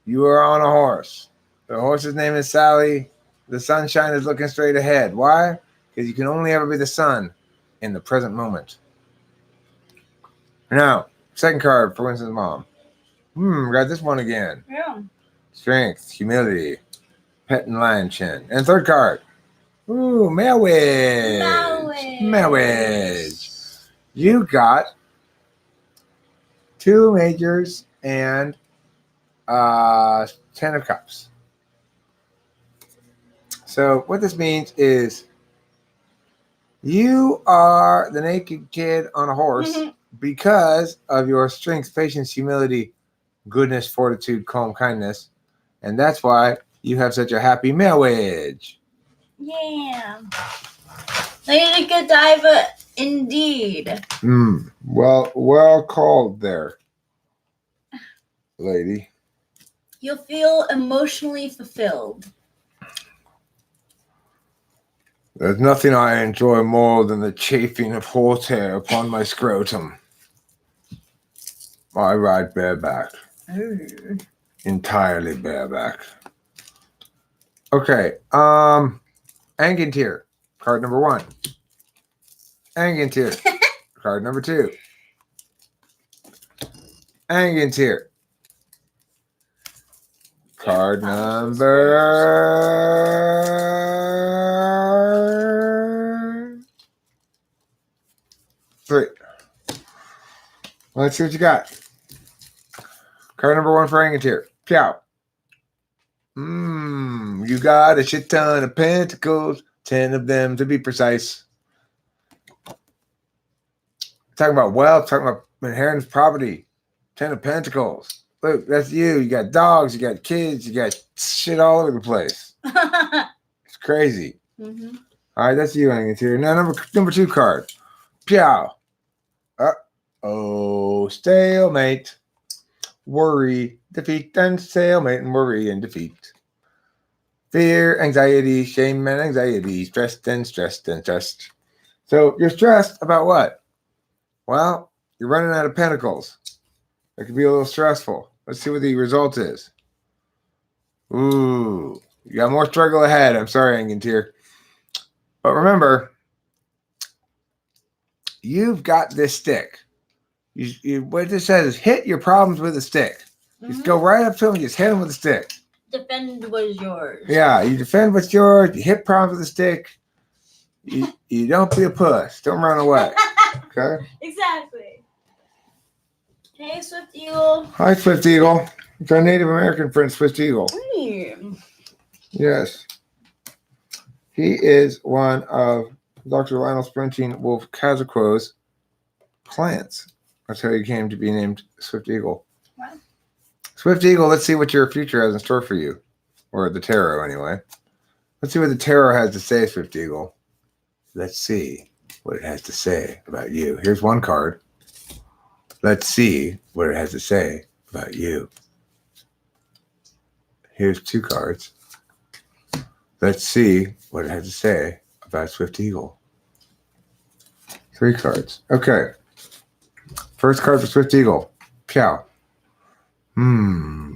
You are on a horse. The horse's name is Sally. The sunshine is looking straight ahead. Why? Because you can only ever be the sun in the present moment. Now, second card for Winston's mom. Got this one again. Yeah. Strength, humility, pet and lion chin. And third card. Ooh, marriage. Marriage. You got 2 majors and 10 of cups. So what this means is you are the naked kid on a horse because of your strength, patience, humility, goodness, fortitude, calm, kindness. And that's why you have such a happy marriage. Yeah. Lady Godiva, indeed. Well called there, lady. You'll feel emotionally fulfilled. There's nothing I enjoy more than the chafing of horsehair upon my scrotum. I ride bareback. Entirely bareback. Okay. Angantyr, card number 1. Angantyr, card number 2. Angantyr, card number 3. Let's see what you got. Card number 1 for Angantyr. Pew. You got a shit ton of pentacles, 10 of them to be precise. Talking about wealth, talking about inheritance property, 10 of pentacles. Look, that's you. You got dogs, you got kids, you got shit all over the place. It's crazy. All right, that's you, Angantyr. Now, number 2 card. Pew. Uh-oh, stalemate. Worry, defeat, and stalemate, and worry, and defeat. Fear, anxiety, shame, and anxiety. Stressed, and stressed, and stressed. So you're stressed about what? Well, you're running out of pentacles. That could be a little stressful. Let's see what the result is. Ooh, you got more struggle ahead. I'm sorry, Angantyr. But remember, you've got this stick. What this says is hit your problems with a stick. Just go right up to them and just hit them with a stick. Defend what is yours. Yeah, you defend what's yours. You hit problems with a stick. You don't be a puss. Don't run away. Okay? Exactly. Hey, Swift Eagle. Hi, Swift Eagle. It's our Native American friend, Swift Eagle. Hey. Yes. He is one of Dr. Lionel Sprinting Wolf Kazaquo's plants. That's how you came to be named Swift Eagle. Wow. Swift Eagle, let's see what your future has in store for you. Or the tarot, anyway. Let's see what the tarot has to say, Swift Eagle. Let's see what it has to say about you. Here's one card. Let's see what it has to say about you. Here's two cards. Let's see what it has to say about Swift Eagle. Three cards. Okay. First card for Swift Eagle. Piao.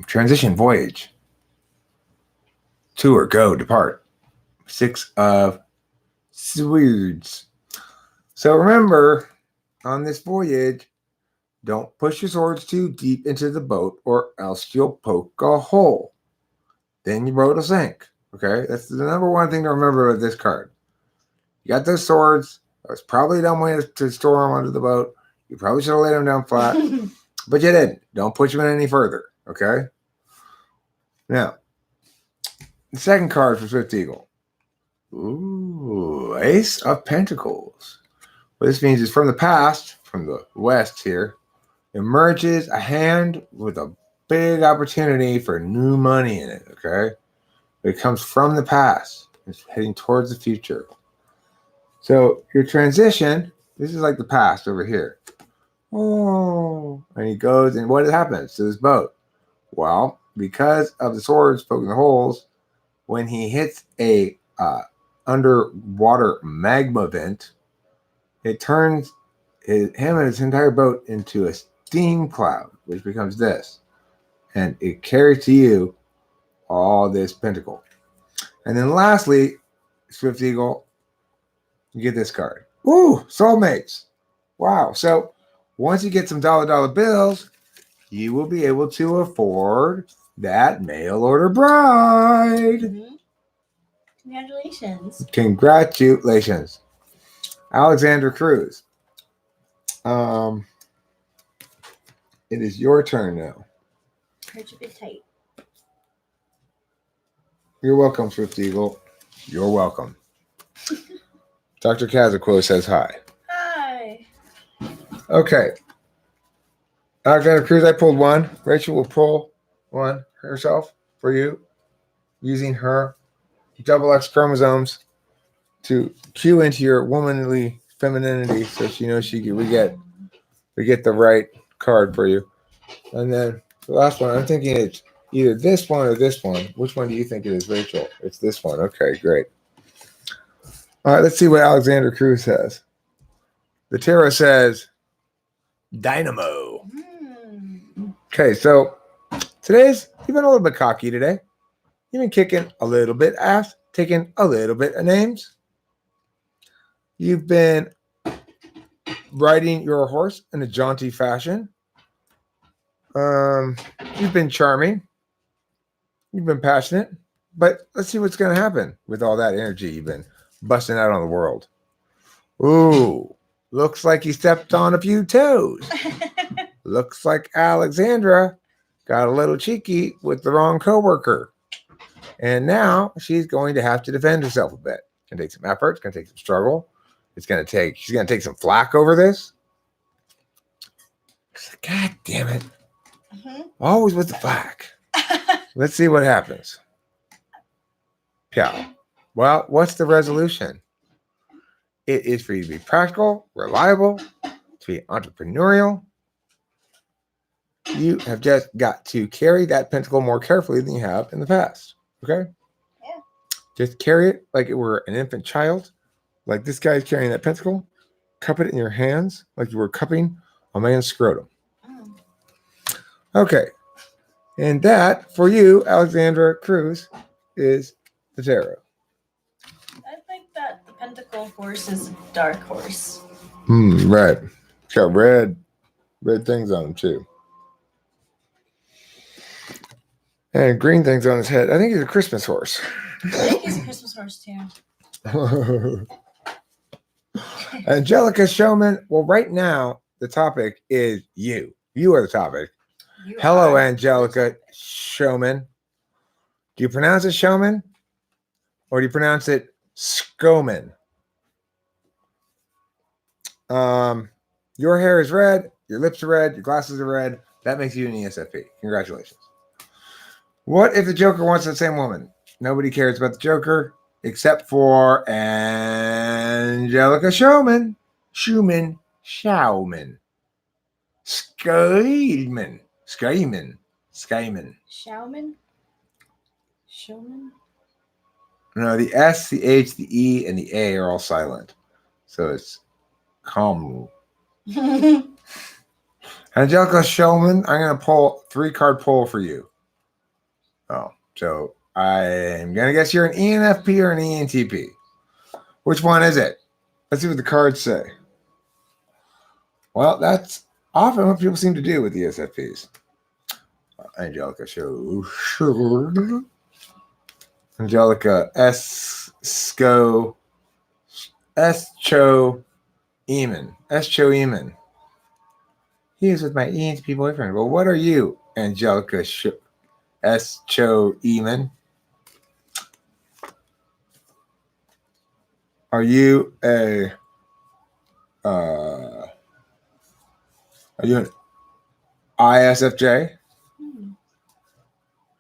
Transition, voyage. Tour, go, depart. Six of Swords. So remember, on this voyage, don't push your swords too deep into the boat or else you'll poke a hole. Then your boat will sink. Okay? That's the number one thing to remember with this card. You got those swords. That was probably a dumb way to store them under the boat. You probably should have laid them down flat, but you didn't. Don't push them in any further. Okay? Now, the second card for Swift Eagle. Ooh, Ace of Pentacles. What this means is from the past, from the west here, emerges a hand with a big opportunity for new money in it, okay? It comes from the past. It's heading towards the future. So your transition, this is like the past over here. Oh, and he goes, and what happens to this boat? Well, because of the swords poking the holes, when he hits a underwater magma vent, it turns him and his entire boat into a steam cloud, which becomes this. And it carries to you all this pentacle. And then lastly, Swift Eagle, you get this card. Ooh, soulmates. Wow. So once you get some dollar bills, you will be able to afford that mail order bride. Mm-hmm. Congratulations. Congratulations. Alexander Cruz. It is your turn now. Hurt you a bit tight. You're welcome, Swift Eagle. You're welcome. Dr. Kazaquo says hi. Hi. Okay. Alexander Cruz, I pulled one. Rachel will pull one herself for you using her double X chromosomes to cue into your womanly femininity so she knows we get the right card for you. And then the last one, I'm thinking it's either this one or this one. Which one do you think it is, Rachel? It's this one. Okay, great. All right, let's see what Alexander Cruz says. The tarot says Dynamo. Okay, so you've been a little bit cocky today. You've been kicking a little bit ass, taking a little bit of names. You've been riding your horse in a jaunty fashion. You've been charming. You've been passionate. But let's see what's going to happen with all that energy you've been busting out on the world. Ooh, looks like you stepped on a few toes. Looks like Alexandra got a little cheeky with the wrong coworker. And now she's going to have to defend herself a bit. It's going to take some effort. It's going to take some struggle. She's going to take some flack over this. God damn it. Mm-hmm. Always with the flack. Let's see what happens. Yeah. Well, what's the resolution? It is for you to be practical, reliable, to be entrepreneurial. You have just got to carry that pentacle more carefully than you have in the past. Okay? Yeah. Just carry it like it were an infant child. Like this guy's carrying that pentacle. Cup it in your hands like you were cupping a man's scrotum. Mm. Okay. And that, for you, Alexandra Cruz, is the tarot. I think that the Pentacle horse is a dark horse. Right. It's got red things on him, too. And green things on his head. I think he's a Christmas horse. I think he's a Christmas horse too. Angelica Showman. Well, right now, the topic is you. You are the topic. Hello, Angelica Showman. Do you pronounce it Showman? Or do you pronounce it Skoman? Your hair is red, your lips are red, your glasses are red. That makes you an ESFP. Congratulations. What if the Joker wants the same woman? Nobody cares about the Joker except for Angelica Schauman. Schauman. Schauman. Skyman. Skyman. Skyman. Showman? Showman? No, the S, the H, the E, and the A are all silent. So it's Kamu. Angelica Schauman, I'm going to pull 3-card pull for you. Oh, so I'm going to guess you're an ENFP or an ENTP. Which one is it? Let's see what the cards say. Well, that's often what people seem to do with ESFPs. Angelica Schauman. Angelica Esko Escho Eamon. Escho Eamon. He is with my ENTP boyfriend. Well, what are you, Angelica Escho Eamon? Are you a are you an ISFJ?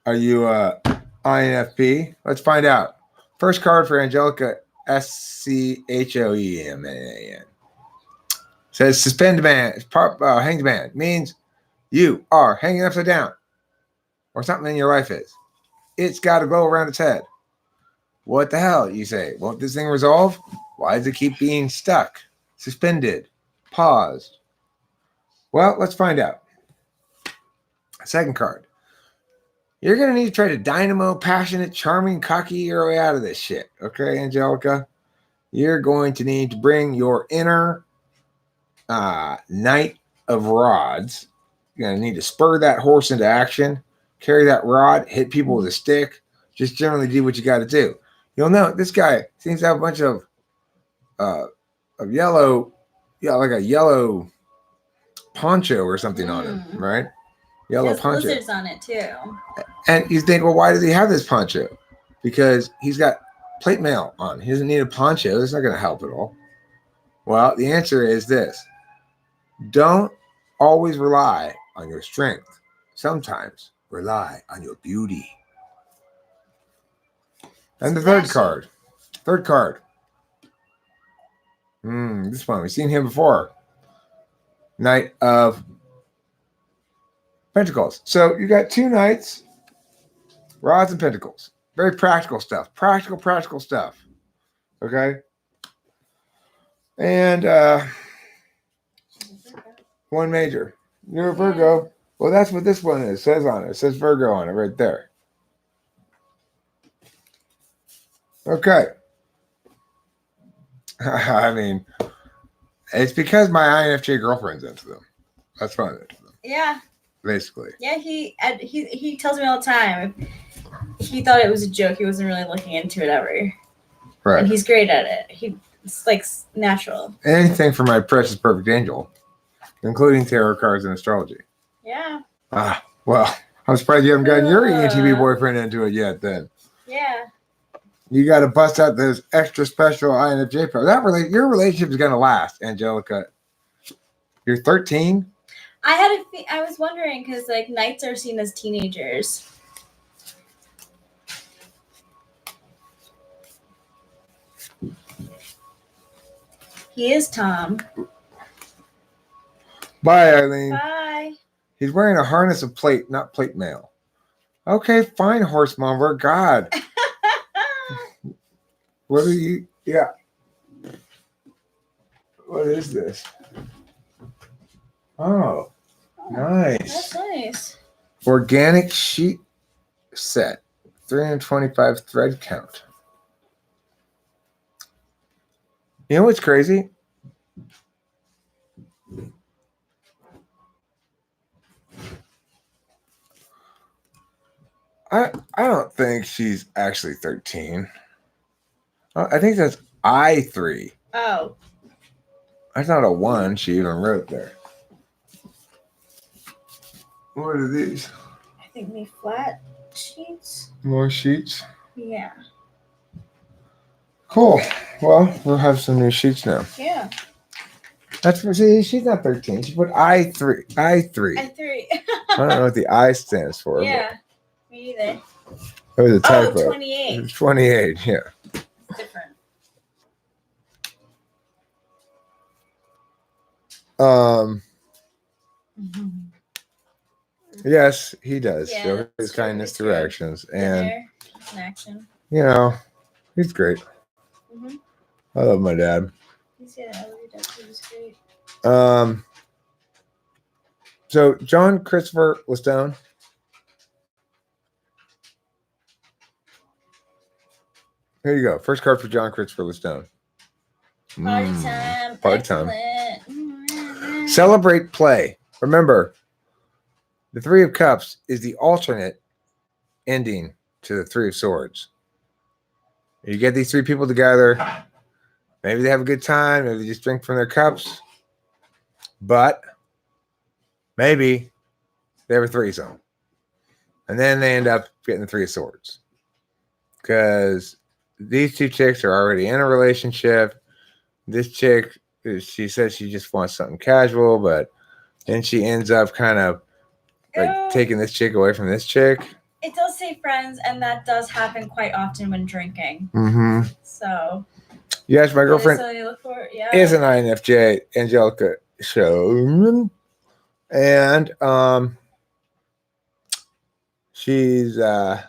Are you a INFP? Let's find out. First card for Angelica SCHOEMAN. Says suspend man, hanged man. Means you are hanging upside down. Or something in your life is. It's got to go around its head. What the hell, you say? Won't this thing resolve? Why does it keep being stuck? Suspended. Paused. Well, let's find out. Second card. You're going to need to try to dynamo, passionate, charming, cocky your way out of this shit. Okay, Angelica? You're going to need to bring your inner Knight of Rods. You're going to need to spur that horse into action, carry that rod, hit people with a stick. Just generally do what you got to do. You'll know this guy seems to have a bunch of yellow, like a yellow poncho or something on him, right? Yellow There's poncho. blizzards on it too. And you think, well, why does he have this poncho? Because he's got plate mail on. He doesn't need a poncho. That's not going to help at all. Well, the answer is this. Don't always rely on your strength. Sometimes rely on your beauty. And the third card. Third card. This one. We've seen him before. Knight of Pentacles. So you got 2 knights, rods and pentacles. Very practical stuff. Practical stuff. Okay? And 1 major. You're a Virgo. Well, that's what this one is. It says on it. It says Virgo on it right there. Okay. I mean, it's because my INFJ girlfriend's into them. That's why I'm into them. Yeah. Basically. Yeah, he tells me all the time. He thought it was a joke. He wasn't really looking into it ever. Right. And he's great at it. It's like natural. Anything for my precious perfect angel, including tarot cards and astrology. Yeah. Well, I'm surprised you haven't gotten your ENTP boyfriend into it yet then. Yeah. You got to bust out those extra special INFJ powers. Your relationship is going to last, Angelica. You're 13? I was wondering because like knights are seen as teenagers. He is Tom. Bye, Eileen. Bye. He's wearing a harness of plate, not plate mail. Okay, fine, horsemonger. God. What are you? Yeah. What is this? Oh, nice. That's nice. Organic sheet set. 325 thread count. You know what's crazy? I don't think she's actually 13. I think that's I3. Oh. That's not a 1 she even wrote there. What are these? I think they flat sheets. More sheets? Yeah. Cool. Well, we'll have some new sheets now. Yeah. That's for see, she's not 13. She put I3. I3. I 3. I don't know what the I stands for. Yeah, me either. But it was a Oh, typo. 28. It's 28, yeah. Different. Yes, he does Yeah, show that's his true, kindness it's through true. actions, Been and there in action. you know, he's great. Mm-hmm. I love my dad. Yeah, I love your dad too. He's great. So John Christopher Lestone. Here you go. First card for John Christopher Lestone. Party time. Party time. Excellent. Celebrate play. Remember, the Three of Cups is the alternate ending to the Three of Swords. You get these three people together. Maybe they have a good time. Maybe they just drink from their cups. But maybe they have a threesome. And then they end up getting the Three of Swords. Because these two chicks are already in a relationship. This chick, she says she just wants something casual, but then she ends up kind of like taking this chick away from this chick. It does say friends, and that does happen quite often when drinking. Mm-hmm. So. Yes, my girlfriend So you look for, yeah. is an INFJ, Angelica Showman. And she's 7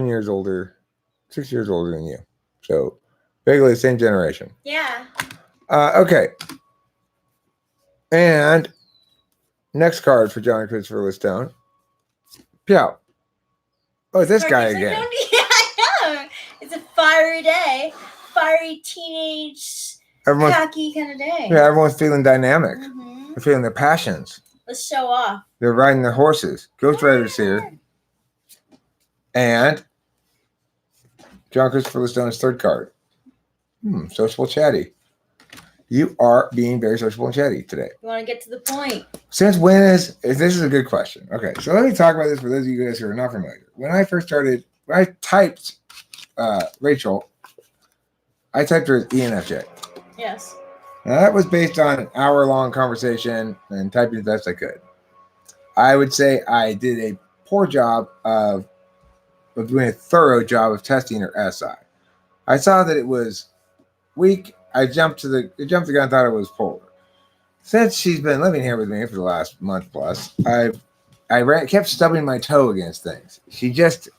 years older, 6 years older than you. So basically the same generation. Yeah. Okay. And next card for John Christopher Lestone. Piao. Oh, it's this guy again. Yeah, I know. It's a fiery day. Fiery teenage cocky kind of day. Yeah, everyone's feeling dynamic. Mm-hmm. They're feeling their passions. Let's show off. They're riding their horses. Ghost Rider's here. And John Christopher Lestone's third card. Sociable chatty. You are being very sociable and chatty today. You want to get to the point. Since when is this is a good question. Okay, so let me talk about this for those of you guys who are not familiar. When I first started, when I typed Rachel, I typed her as ENFJ. Yes. Now that was based on an hour-long conversation and typing as best I could. I would say I did a poor job of doing a thorough job of testing her SI. I saw that it was weak. I jumped the gun and thought it was polar. Since she's been living here with me for the last month plus, kept stubbing my toe against things. She just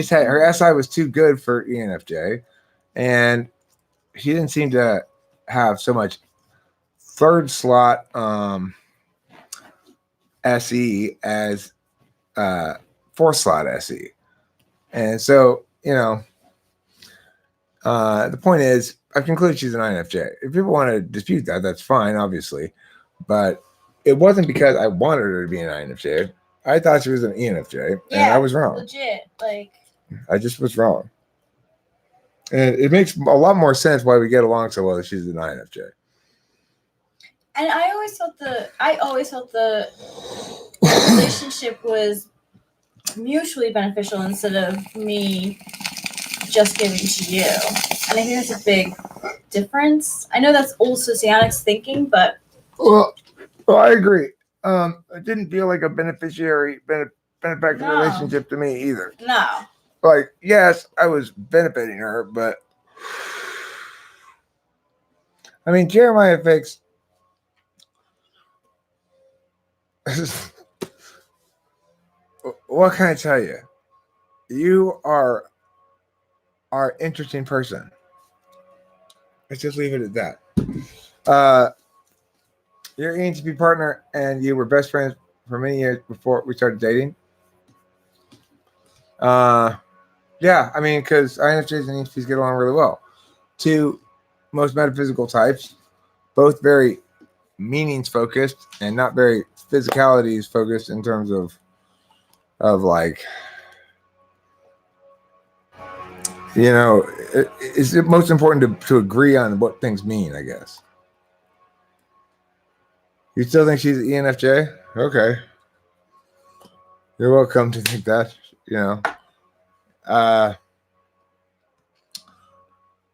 had her SI was too good for ENFJ, and she didn't seem to have so much third slot SE as fourth slot SE. And so, the point is, I've concluded she's an INFJ. If people want to dispute that, that's fine, obviously. But it wasn't because I wanted her to be an INFJ. I thought she was an ENFJ, and I was wrong. Legit. I just was wrong. And it makes a lot more sense why we get along so well that she's an INFJ. And I always felt the relationship was mutually beneficial instead of me just giving to you. And I think that's a big difference. I know that's old socionics thinking, but well I agree. It didn't feel like a benefactor relationship to me either. No. Like, yes, I was benefiting her, but I mean, Jeremiah Fix. What can I tell you? You are an interesting person. Let's just leave it at that. Your ENTP partner and you were best friends for many years before we started dating. Yeah, I mean, because INFJs and ENTPs get along really well. Two most metaphysical types, both very meanings focused and not very physicalities focused in terms of like, it's most important to agree on what things mean, I guess. You still think she's ENFJ? Okay. You're welcome to think that,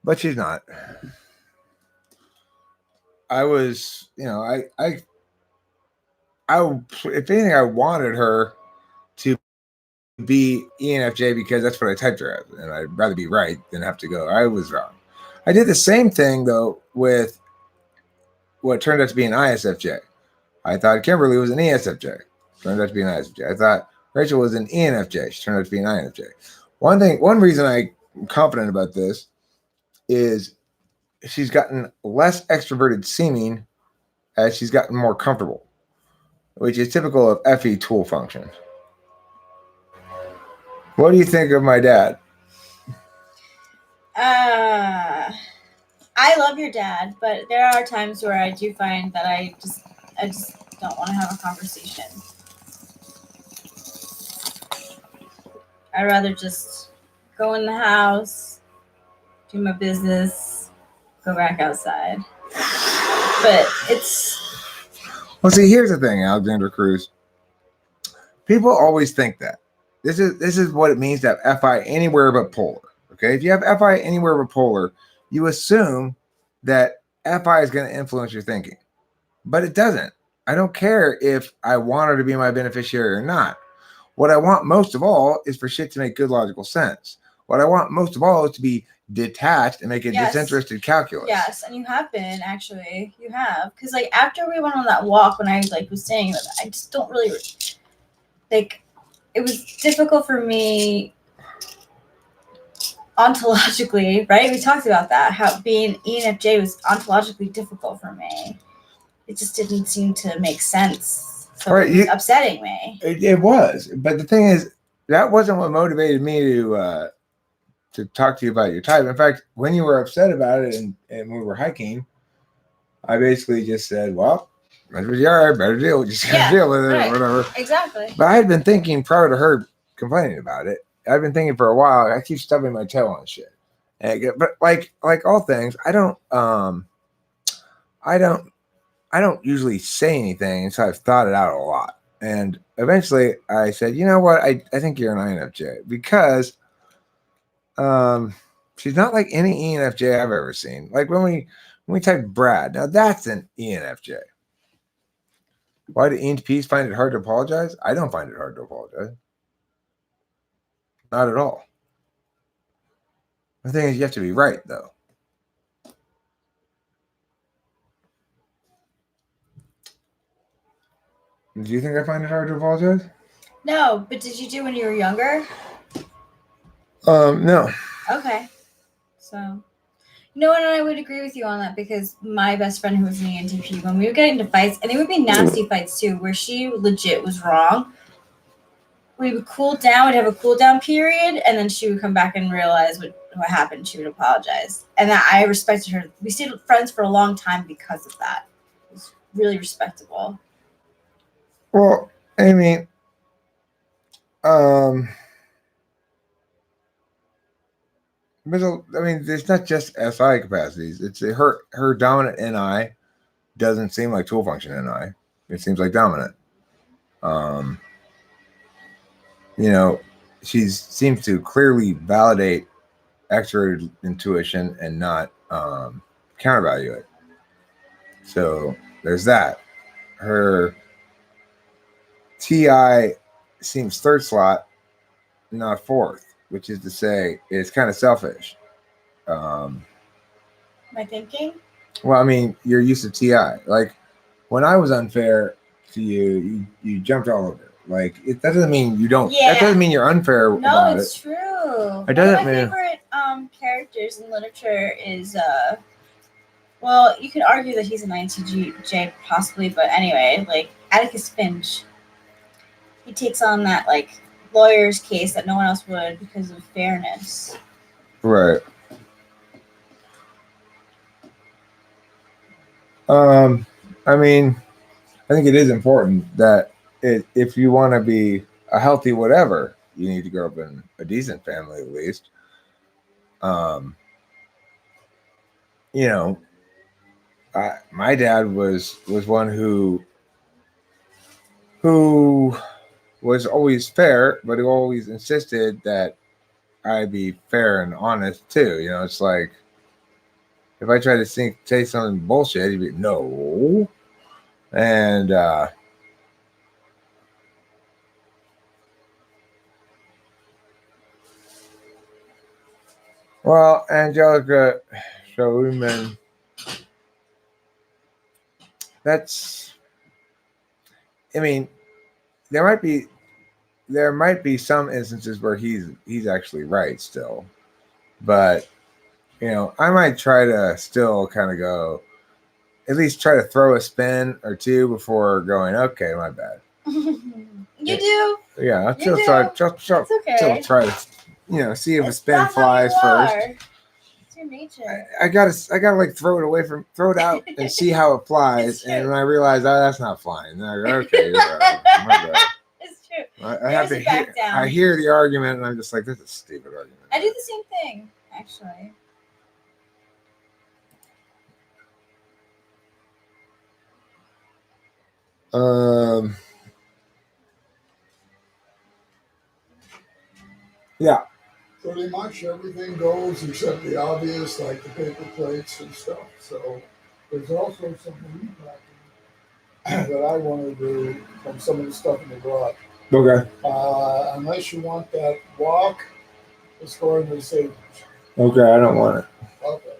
but she's not. I was, if anything, I wanted her to be ENFJ because that's what I typed her as, and I'd rather be right than have to go. I was wrong. I did the same thing though with what turned out to be an ISFJ. I thought Kimberly was an ESFJ. Turned out to be an ISFJ. I thought Rachel was an ENFJ. She turned out to be an INFJ. One reason I'm confident about this is she's gotten less extroverted seeming as she's gotten more comfortable, which is typical of FE tool functions. What do you think of my dad? I love your dad, but there are times where I do find that I just don't want to have a conversation. I'd rather just go in the house, do my business, go back outside. But well, see, here's the thing, Alexander Cruz. People always think that this is what it means to have FI anywhere but polar. Okay, if you have FI anywhere but polar, you assume that FI is going to influence your thinking, but it doesn't. I don't care if I want her to be my beneficiary or not. What I want most of all is for shit to make good logical sense. What I want most of all is to be detached and make a disinterested calculus. Yes, and you have been, actually. You have. Because, like, after we went on that walk, when I, like, was saying that, I just don't really, like, it was difficult for me ontologically, right? We talked about that, how being ENFJ was ontologically difficult for me. It just didn't seem to make sense. So it was upsetting me. It was. But the thing is, that wasn't what motivated me to talk to you about your type. In fact, when you were upset about it and we were hiking, I basically just said, well, that's what you are, better deal. Just deal with it or whatever. Exactly. But I had been thinking prior to her complaining about it. I've been thinking for a while. I keep stubbing my toe on shit. But like all things, I don't usually say anything until I've thought it out a lot. And eventually I said, you know what? I think you're an INFJ because she's not like any ENFJ I've ever seen. Like when we type Brad, now that's an ENFJ. Why do ENTPs find it hard to apologize? I don't find it hard to apologize. Not at all. The thing is, you have to be right, though. Do you think I find it hard to apologize? No, but did you do when you were younger? No. Okay. So, no one and I would agree with you on that because my best friend who was an ENTP, when we would get into fights, and they would be nasty fights too, where she legit was wrong, we would cool down, we'd have a cool down period, and then she would come back and realize what happened. She would apologize. And that I respected her. We stayed friends for a long time because of that. It was really respectable. Well, I mean, there's not just SI capacities. It's her dominant NI doesn't seem like tool function NI. It seems like dominant. She seems to clearly validate extroverted intuition and not countervalue it. So there's that. Her TI seems third slot, not fourth, which is to say it's kind of selfish. Am I thinking? Well, I mean, you're used to TI. Like when I was unfair to you, you jumped all over it. Like that doesn't mean you don't. Yeah. That doesn't mean you're unfair about it. No, it's true. It doesn't mean. My favorite characters in literature is well, you could argue that he's an INTJ possibly, but anyway, like Atticus Finch. He takes on that like lawyer's case that no one else would because of fairness. Right. I mean, I think it is important that if you want to be a healthy whatever, you need to grow up in a decent family at least. My dad was one who was always fair, but who always insisted that I be fair and honest too. It's like if I try to say something bullshit, he'd be no. And well, Angelica Showman, that's, I mean, there might be some instances where he's actually right still, but I might try to still kind of go, at least try to throw a spin or two before going, okay, my bad. You do. Yeah, I'll You still do. It's okay. try to see if a It's spin not how flies you first. are. It's your nature. I gotta like throw it out and see how it flies. It's true. And when I realize, oh, that's not flying, then I go, okay, you're right. My bad. It's true. I have to There's a back hear. down. I hear the argument, and I'm just like, this is a stupid argument. I do the same thing, actually. Yeah. Pretty much everything goes except the obvious, like the paper plates and stuff. So there's also some repacking that I want to do from some of the stuff in the garage. Okay. Unless you want that walk, it's going to say, Okay, I don't want it. okay,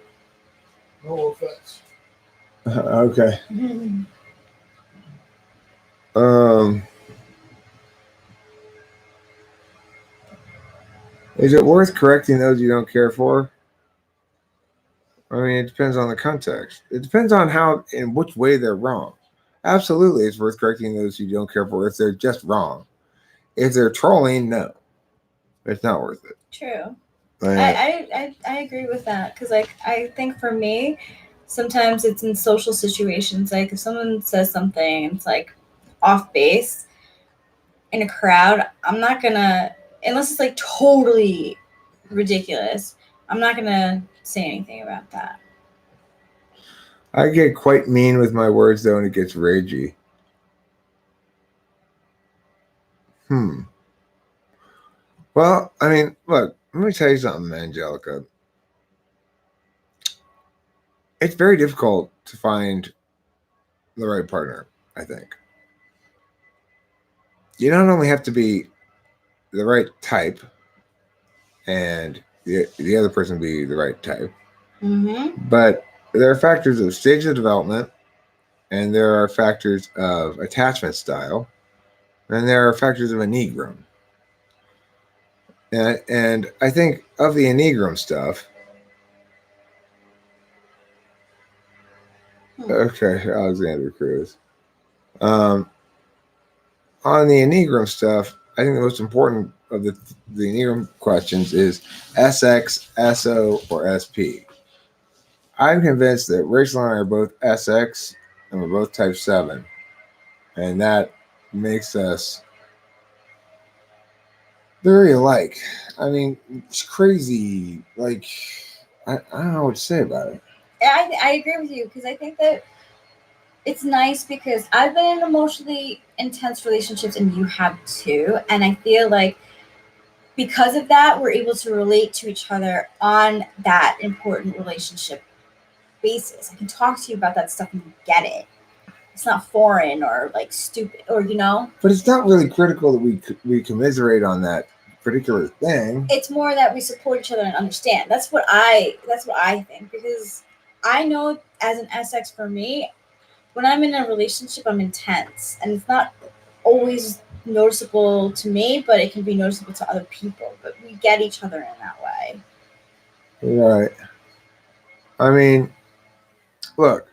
no offense. Okay. Is it worth correcting those you don't care for? I mean, it depends on the context. It depends on how in which way they're wrong. Absolutely, it's worth correcting those you don't care for if they're just wrong. If they're trolling, no, it's not worth it. True. Like, I agree with that because I think for me, sometimes it's in social situations. Like if someone says something and it's like off base in a crowd, I'm not gonna, unless it's like totally ridiculous, I'm not gonna say anything about that. I get quite mean with my words though, and it gets ragey. Well, I mean, look, let me tell you something, Angelica. It's very difficult to find the right partner, I think. You not only have to be the right type and the other person be the right type, but there are factors of stage of development, and there are factors of attachment style, and there are factors of enneagram. And I think of the enneagram stuff. Okay, Alexander Cruz. On the enneagram stuff, I think the most important of the enneagram questions is SX, SO, or SP. I'm convinced that Rachel and I are both SX, and we're both type 7, and that makes us very alike. I mean, it's crazy. Like, I don't know what to say about it. I agree with you because I think that it's nice because I've been in emotionally intense relationships and you have too. And I feel like because of that, we're able to relate to each other on that important relationship basis. I can talk to you about that stuff and you get it. It's not foreign or like stupid or, But it's not really critical that we commiserate on that particular thing. It's more that we support each other and understand. That's what I think because I know as an SX for me, when I'm in a relationship, I'm intense, and it's not always noticeable to me, but it can be noticeable to other people. But we get each other in that way. Right. I mean, look,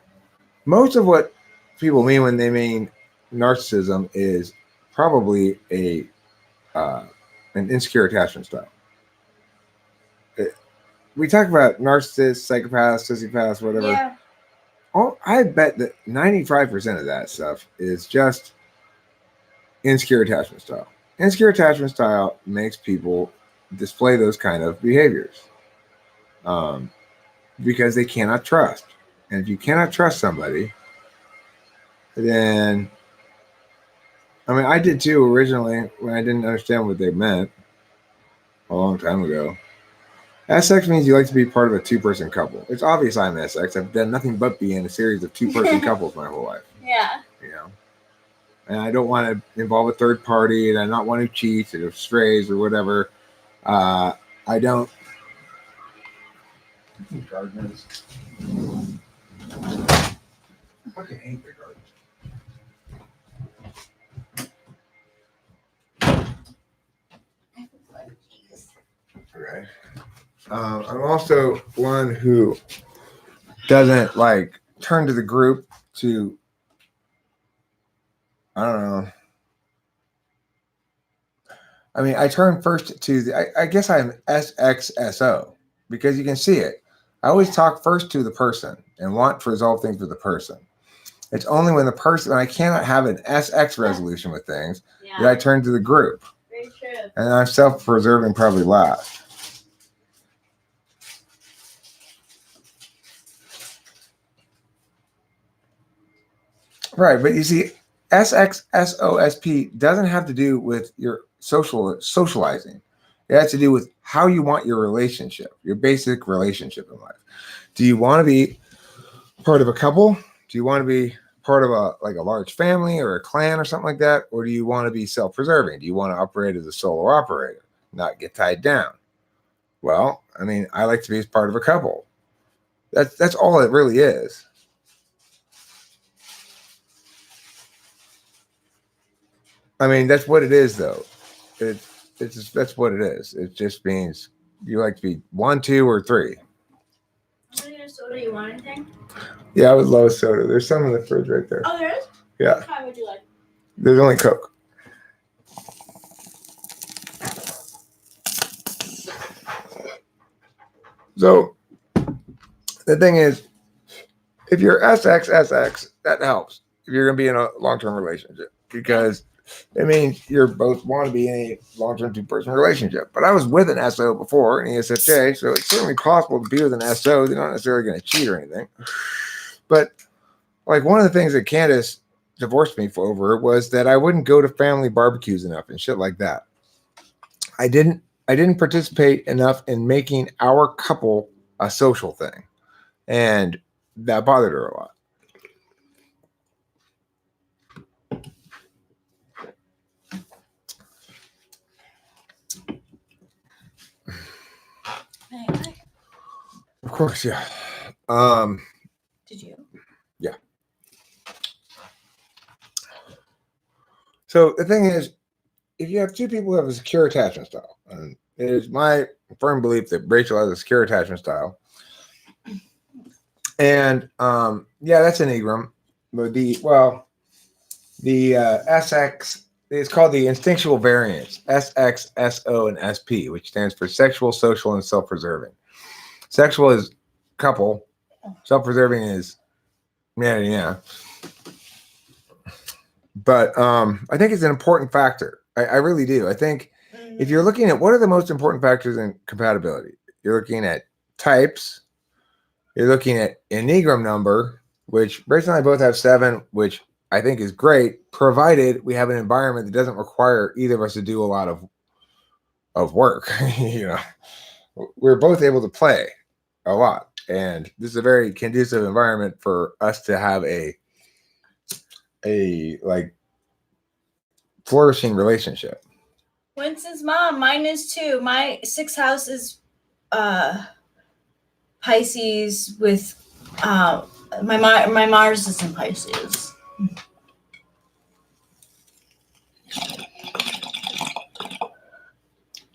most of what people mean when they mean narcissism is probably an insecure attachment style. We talk about narcissists, psychopaths, sociopaths, whatever. Yeah. I bet that 95% of that stuff is just insecure attachment style. Insecure attachment style makes people display those kind of behaviors because they cannot trust. And if you cannot trust somebody, then, I mean, I did too originally when I didn't understand what they meant a long time ago. SX means you like to be part of a two-person couple. It's obvious I'm SX. I've done nothing but be in a series of two-person couples my whole life. Yeah. You know, and I don't want to involve a third party, and I not want to cheat or strays or whatever. I don't. Gardeners. I fucking hate the garden. Okay. I'm also one who doesn't like turn to the group to, I don't know. I mean, I turn first to the, I guess I'm SXSO because you can see it. I always talk first to the person and want to resolve things with the person. It's only when the person, when I cannot have an SX resolution with things, that I turn to the group. Very true. And I'm self-preserving probably last. Right, but you see, SXSOSP doesn't have to do with your socializing. It has to do with how you want your relationship, your basic relationship in life. Do you want to be part of a couple? Do you want to be part of a large family or a clan or something like that? Or do you want to be self-preserving? Do you want to operate as a solo operator, not get tied down? Well, I mean, I like to be part of a couple. That's all it really is. I mean, that's what it is, though. It's just, that's what it is. It just means you like to be 1, 2, or 3. How many soda you want? Anything? Yeah, I would love a soda. There's some in the fridge right there. Oh, there is. Yeah. What kind would you like? There's only Coke. So the thing is, if you're SXSX, that helps. If you're going to be in a long-term relationship, because it means you're both want to be in a long-term two-person relationship. But I was with an SO before, an ESFJ, so it's certainly possible to be with an SO. They're not necessarily going to cheat or anything. But like one of the things that Candace divorced me for over was that I wouldn't go to family barbecues enough and shit like that. I didn't participate enough in making our couple a social thing. And that bothered her a lot. Of course, yeah. Did you? Yeah. So the thing is, if you have two people who have a secure attachment style, and it is my firm belief that Rachel has a secure attachment style, and yeah, that's an Enneagram. But the SX is called the instinctual variance, SX, SO, and SP, which stands for sexual, social, and self-preserving. Sexual is couple, self-preserving is yeah. But I think it's an important factor. I really do. I think if you're looking at what are the most important factors in compatibility, you're looking at types, you're looking at Enneagram number, which Rachel and I both have 7, which I think is great, provided we have an environment that doesn't require either of us to do a lot of work. You know, we're both able to play a lot, and this is a very conducive environment for us to have a like flourishing relationship. Winston's mom, mine is too. My 6th house is Pisces with my Mars is in Pisces.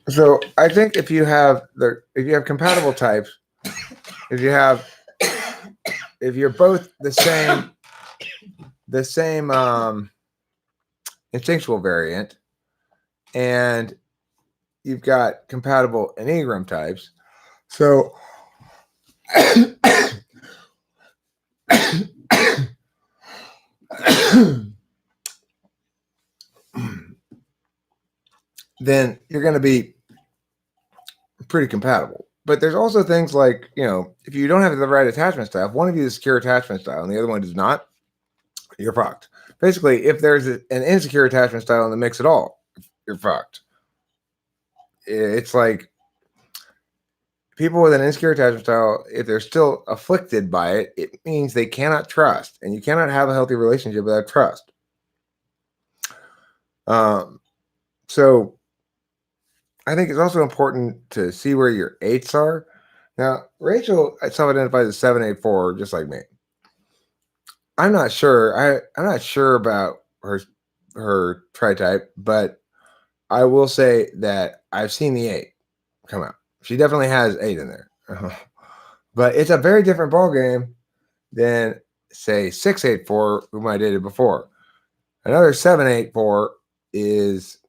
So I think if you have compatible types, if you're both the same instinctual variant, and you've got compatible Enneagram types, so then you're going to be pretty compatible. But there's also things like, you know, if you don't have the right attachment style, if one of you is secure attachment style and the other one does not, you're fucked. Basically, if there's an insecure attachment style in the mix at all, you're fucked. It's like people with an insecure attachment style, if they're still afflicted by it, it means they cannot trust, and you cannot have a healthy relationship without trust. So I think it's also important to see where your 8s are. Now, Rachel self-identifies as 784, just like me. I'm not sure. I'm not sure about her tri-type, but I will say that I've seen the 8 come out. She definitely has 8 in there. But it's a very different ballgame than, say, 684, whom I dated before. Another 784 is,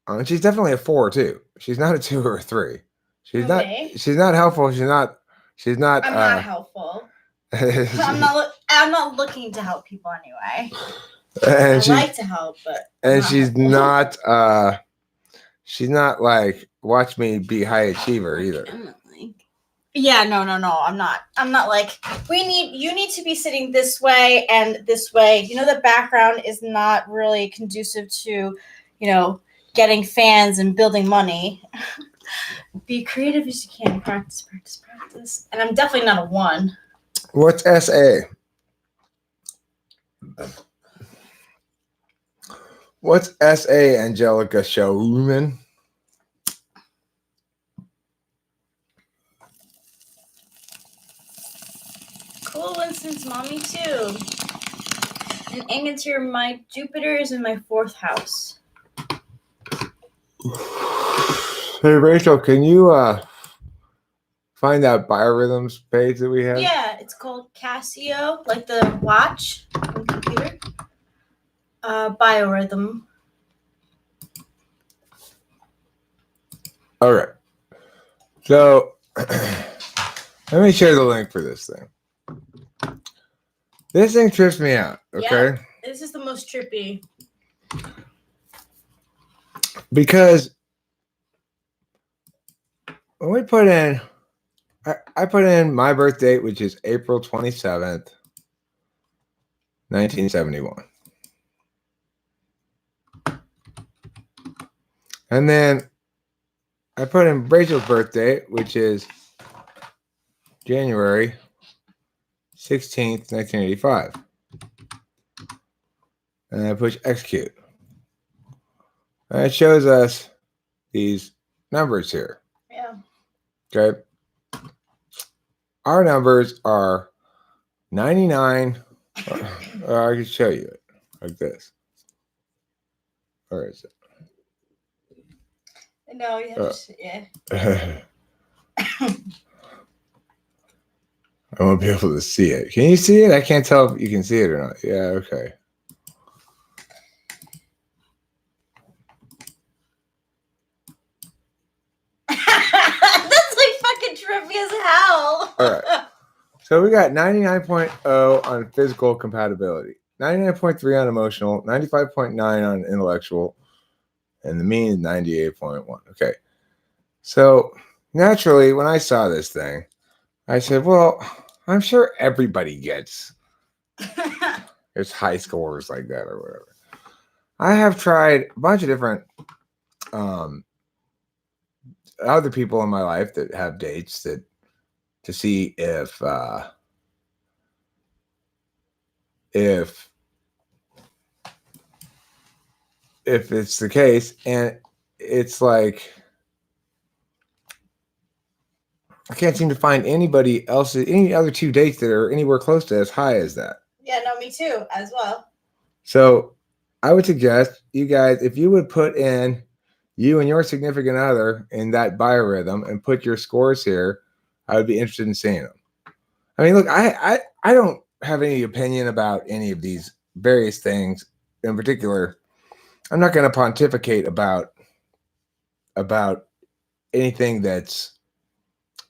and she's definitely a 4 too. She's not a 2 or a 3. She's Okay. not. She's not helpful. She's not. I'm not helpful. I'm not looking to help people anyway. And I like to help, but she's not. She's not like watch me be high achiever either. Yeah, no. I'm not like you need to be sitting this way and this way. The background is not really conducive to, getting fans and building money. Be creative as you can. Practice. And I'm definitely not a 1. What's SA? What's SA, Angelica Showman? Cool, Winston's mommy too. And Angantyr, my Jupiter is in my 4th house. Hey Rachel, can you find that biorhythms page that we have? Yeah, it's called Casio, like the watch on the computer. Biorhythm. All right. So let me share the link for this thing. This thing trips me out. Okay. Yeah, this is the most trippy. Because when we put in, I put in my birth date, which is April 27th, 1971. And then I put in Rachel's birth date, which is January 16th, 1985. And I push execute. And it shows us these numbers here. Yeah. Okay. Our numbers are 99. I can show you it like this. Where is it? No, yeah. I won't be able to see it. Can you see it? I can't tell if you can see it or not. Yeah, okay. That's like fucking trippy as hell. All right. So we got 99.0 on physical compatibility, 99.3 on emotional, 95.9 on intellectual, and the mean is 98.1. Okay. So naturally, when I saw this thing, I said, well, I'm sure everybody gets its high scores like that or whatever. I have tried a bunch of different other people in my life that have dates that to see if it's the case, and it's like I can't seem to find anybody else, any other 2 dates that are anywhere close to as high as that. Yeah, no, me too, as well. So I would suggest you guys, if you would put in you and your significant other in that biorhythm and put your scores here, I would be interested in seeing them. I mean, look, I don't have any opinion about any of these various things in particular. I'm not going to pontificate about anything that's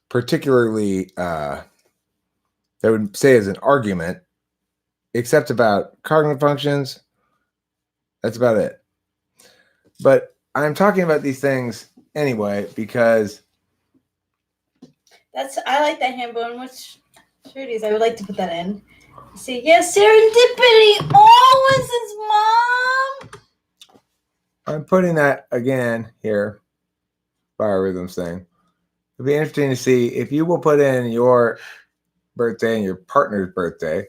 particularly that would say as an argument, except about cognitive functions. That's about it. But I'm talking about these things anyway because I like that handbone. Which shirties I would like to put that in. See, yes, serendipity. Oh, Winston's mom. I'm putting that again here, biorhythms thing. It'd be interesting to see if you will put in your birthday and your partner's birthday.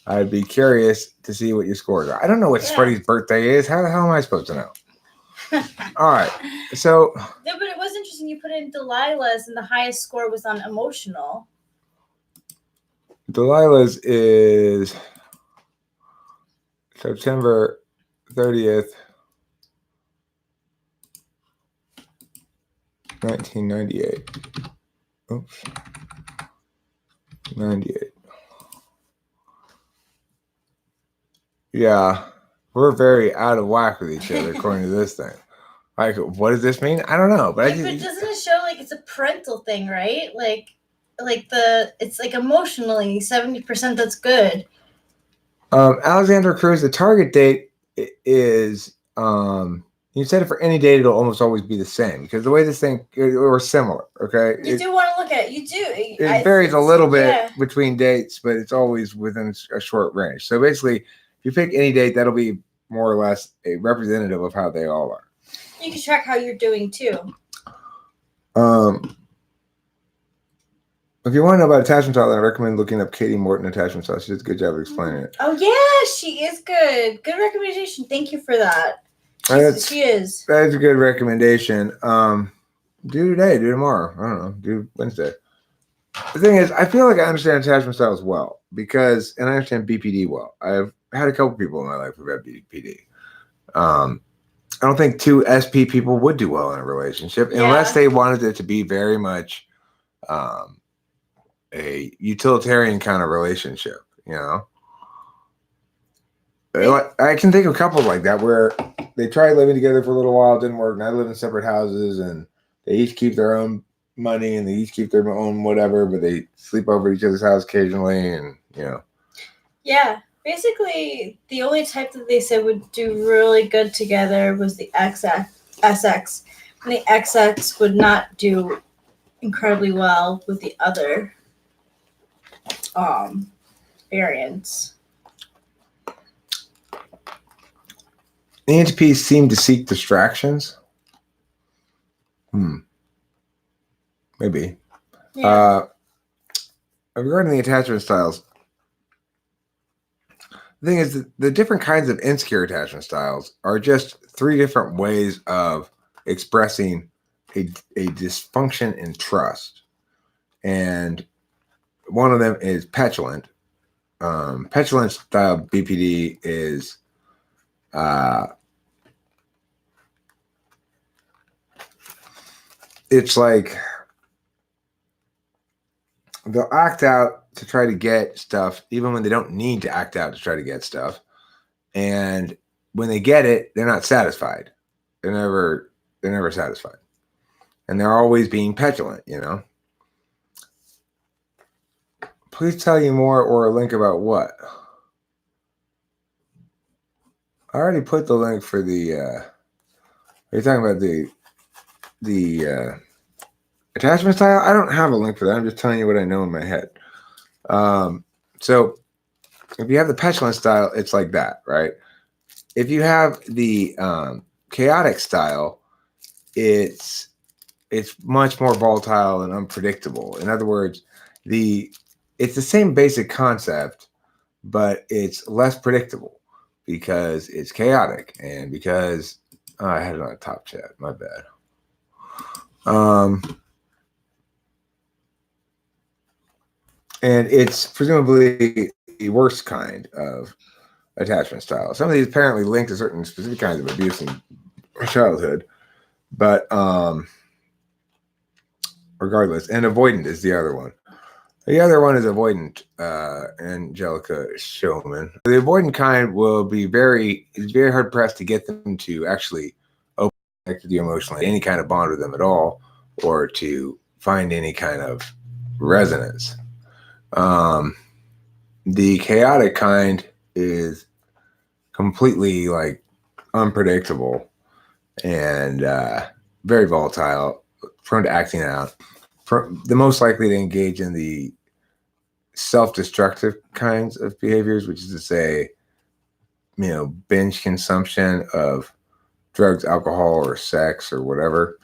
I'd be curious to see what your scores are. I don't know what Yeah. Freddie's birthday is. How the hell am I supposed to know? All right. So No, but it was interesting. You put in Delilah's, and the highest score was on emotional. Delilah's is September 30th, 1998. Oops. 98. Yeah, we're very out of whack with each other according to this thing. Like, what does this mean? I don't know, but Yeah, but doesn't it show like it's a parental thing, right? Like it's like emotionally 70% that's good. Alexander Cruz, the target date is you said it for any date, it'll almost always be the same because the way this thing or similar. Okay, You do want to look at it. You do. It varies a little bit yeah. between dates, but it's always within a short range. So basically, if you pick any date, that'll be more or less a representative of how they all are. You can track how you're doing too. If you want to know about attachment style, then I recommend looking up Katie Morton attachment style. She does a good job of explaining it. Oh yeah, she is good. Good recommendation. Thank you for that. She is. That's a good recommendation. Do today, do tomorrow. I don't know. Do Wednesday. The thing is, I feel like I understand attachment styles well because, and I understand BPD well. I've had a couple people in my life who've had BPD. I don't think two SP people would do well in a relationship unless they wanted it to be very much a utilitarian kind of relationship, you know? I can think of couples like that where they tried living together for a little while, it didn't work. Now they live in separate houses and they each keep their own money and they each keep their own whatever, but they sleep over at each other's house occasionally and, you know. Yeah. Basically, the only type that they said would do really good together was the SX. And the XX would not do incredibly well with the other variants. ENTPs seem to seek distractions. Maybe. Yeah. Regarding the attachment styles, the thing is that the different kinds of insecure attachment styles are just three different ways of expressing a dysfunction in trust. And one of them is petulant. Petulant style BPD is it's like they'll act out to try to get stuff, even when they don't need to act out to try to get stuff. And when they get it, they're not satisfied. They're never satisfied. And they're always being petulant, you know? Please tell you more or a link about what? I already put the link for the, are you talking about the attachment style? I don't have a link for that. I'm just telling you what I know in my head. So if you have the petulant style, it's like that, right? If you have the chaotic style, it's much more volatile and unpredictable. In other words, it's the same basic concept, but it's less predictable because it's chaotic and because I had it on a top chat. My bad. And it's presumably the worst kind of attachment style. Some of these apparently link to certain specific kinds of abuse in childhood, but regardless, and avoidant is the other one. The other one is avoidant, Angelica Showman. The avoidant kind will be it's very hard pressed to get them to actually open connect with you emotionally, any kind of bond with them at all, or to find any kind of resonance. The chaotic kind is completely like unpredictable and very volatile, prone to acting out, the most likely to engage in the self-destructive kinds of behaviors, which is to say, you know, binge consumption of drugs, alcohol, or sex or whatever.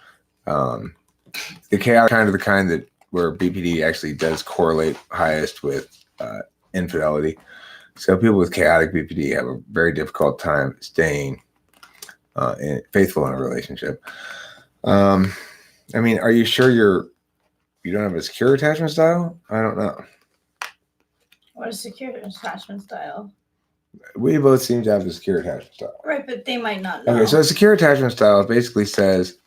the chaotic kind of the kind that where BPD actually does correlate highest with infidelity. So people with chaotic BPD have a very difficult time staying faithful in a relationship. I mean, are you sure you don't have a secure attachment style? I don't know. What is secure attachment style? We both seem to have a secure attachment style. Right, but they might not know. Okay, so a secure attachment style basically says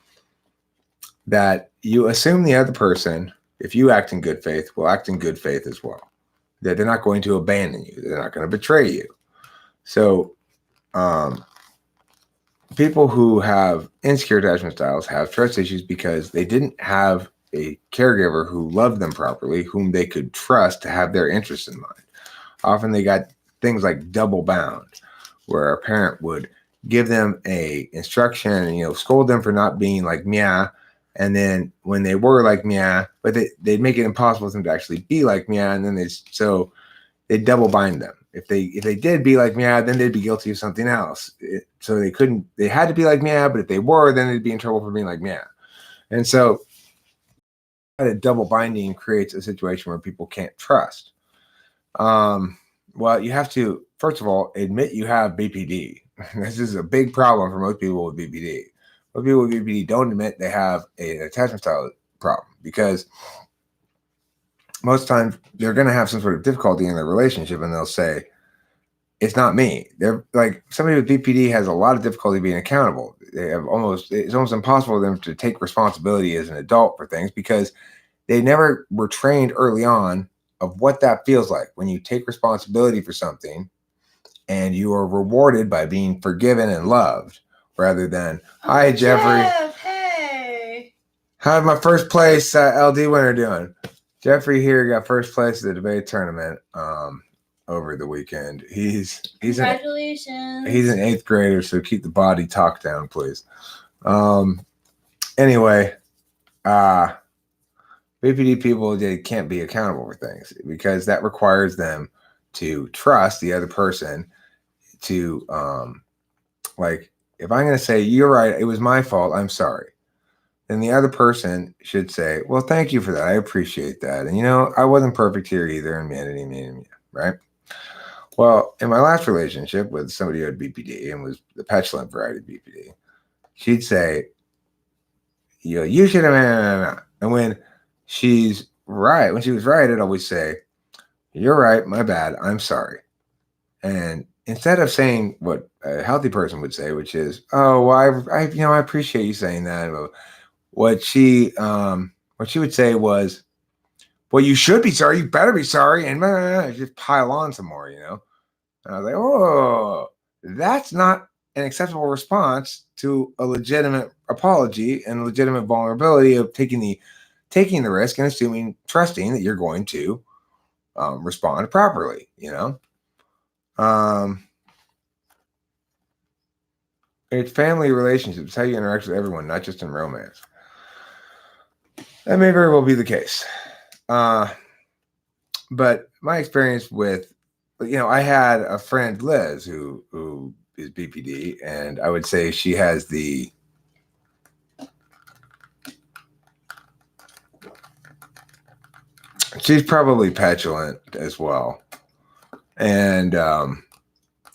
that you assume the other person, if you act in good faith, will act in good faith as well. That they're not going to abandon you. They're not going to betray you. So people who have insecure attachment styles have trust issues because they didn't have a caregiver who loved them properly, whom they could trust to have their interests in mind. Often they got things like double bound, where a parent would give them a instruction and, scold them for not being like Mia. And then when they were like Mia, but they'd make it impossible for them to actually be like Mia. And then they double bind them. If they did be like Mia, then they'd be guilty of something else. So they had to be like Mia, but if they were, then they'd be in trouble for being like Mia. And so a double binding creates a situation where people can't trust. Well, you have to, first of all, admit you have BPD. This is a big problem for most people with BPD. Most people with BPD don't admit they have an attachment style problem because most times they're going to have some sort of difficulty in their relationship and they'll say, it's not me. They're like, somebody with BPD has a lot of difficulty being accountable. It's almost impossible for them to take responsibility as an adult for things because they never were trained early on of what that feels like when you take responsibility for something and you are rewarded by being forgiven and loved rather than, hi, Jeffrey. Jeff, hey. How's my first place LD winner doing? Jeffrey here got first place at the debate tournament over the weekend. Congratulations. He's an 8th grader, so keep the body talk down, please. Anyway, BPD people, they can't be accountable for things because that requires them to trust the other person to, like, if I'm going to say, you're right, it was my fault, I'm sorry. Then the other person should say, well, thank you for that. I appreciate that. And, I wasn't perfect here either. And right? Well, in my last relationship with somebody who had BPD and was the petulant variety of BPD, she'd say, you should have, and when she was right, I'd always say, you're right, my bad, I'm sorry. And instead of saying what a healthy person would say, which is, oh, well, I appreciate you saying that. What she would say was, well, you should be sorry, you better be sorry, and just pile on some more, And I was like, oh, that's not an acceptable response to a legitimate apology and legitimate vulnerability of taking the risk and trusting that you're going to respond properly, It's family relationships, how you interact with everyone, not just in romance. That may very well be the case. But my experience with, I had a friend, Liz, who is BPD, and I would say she has she's probably petulant as well. And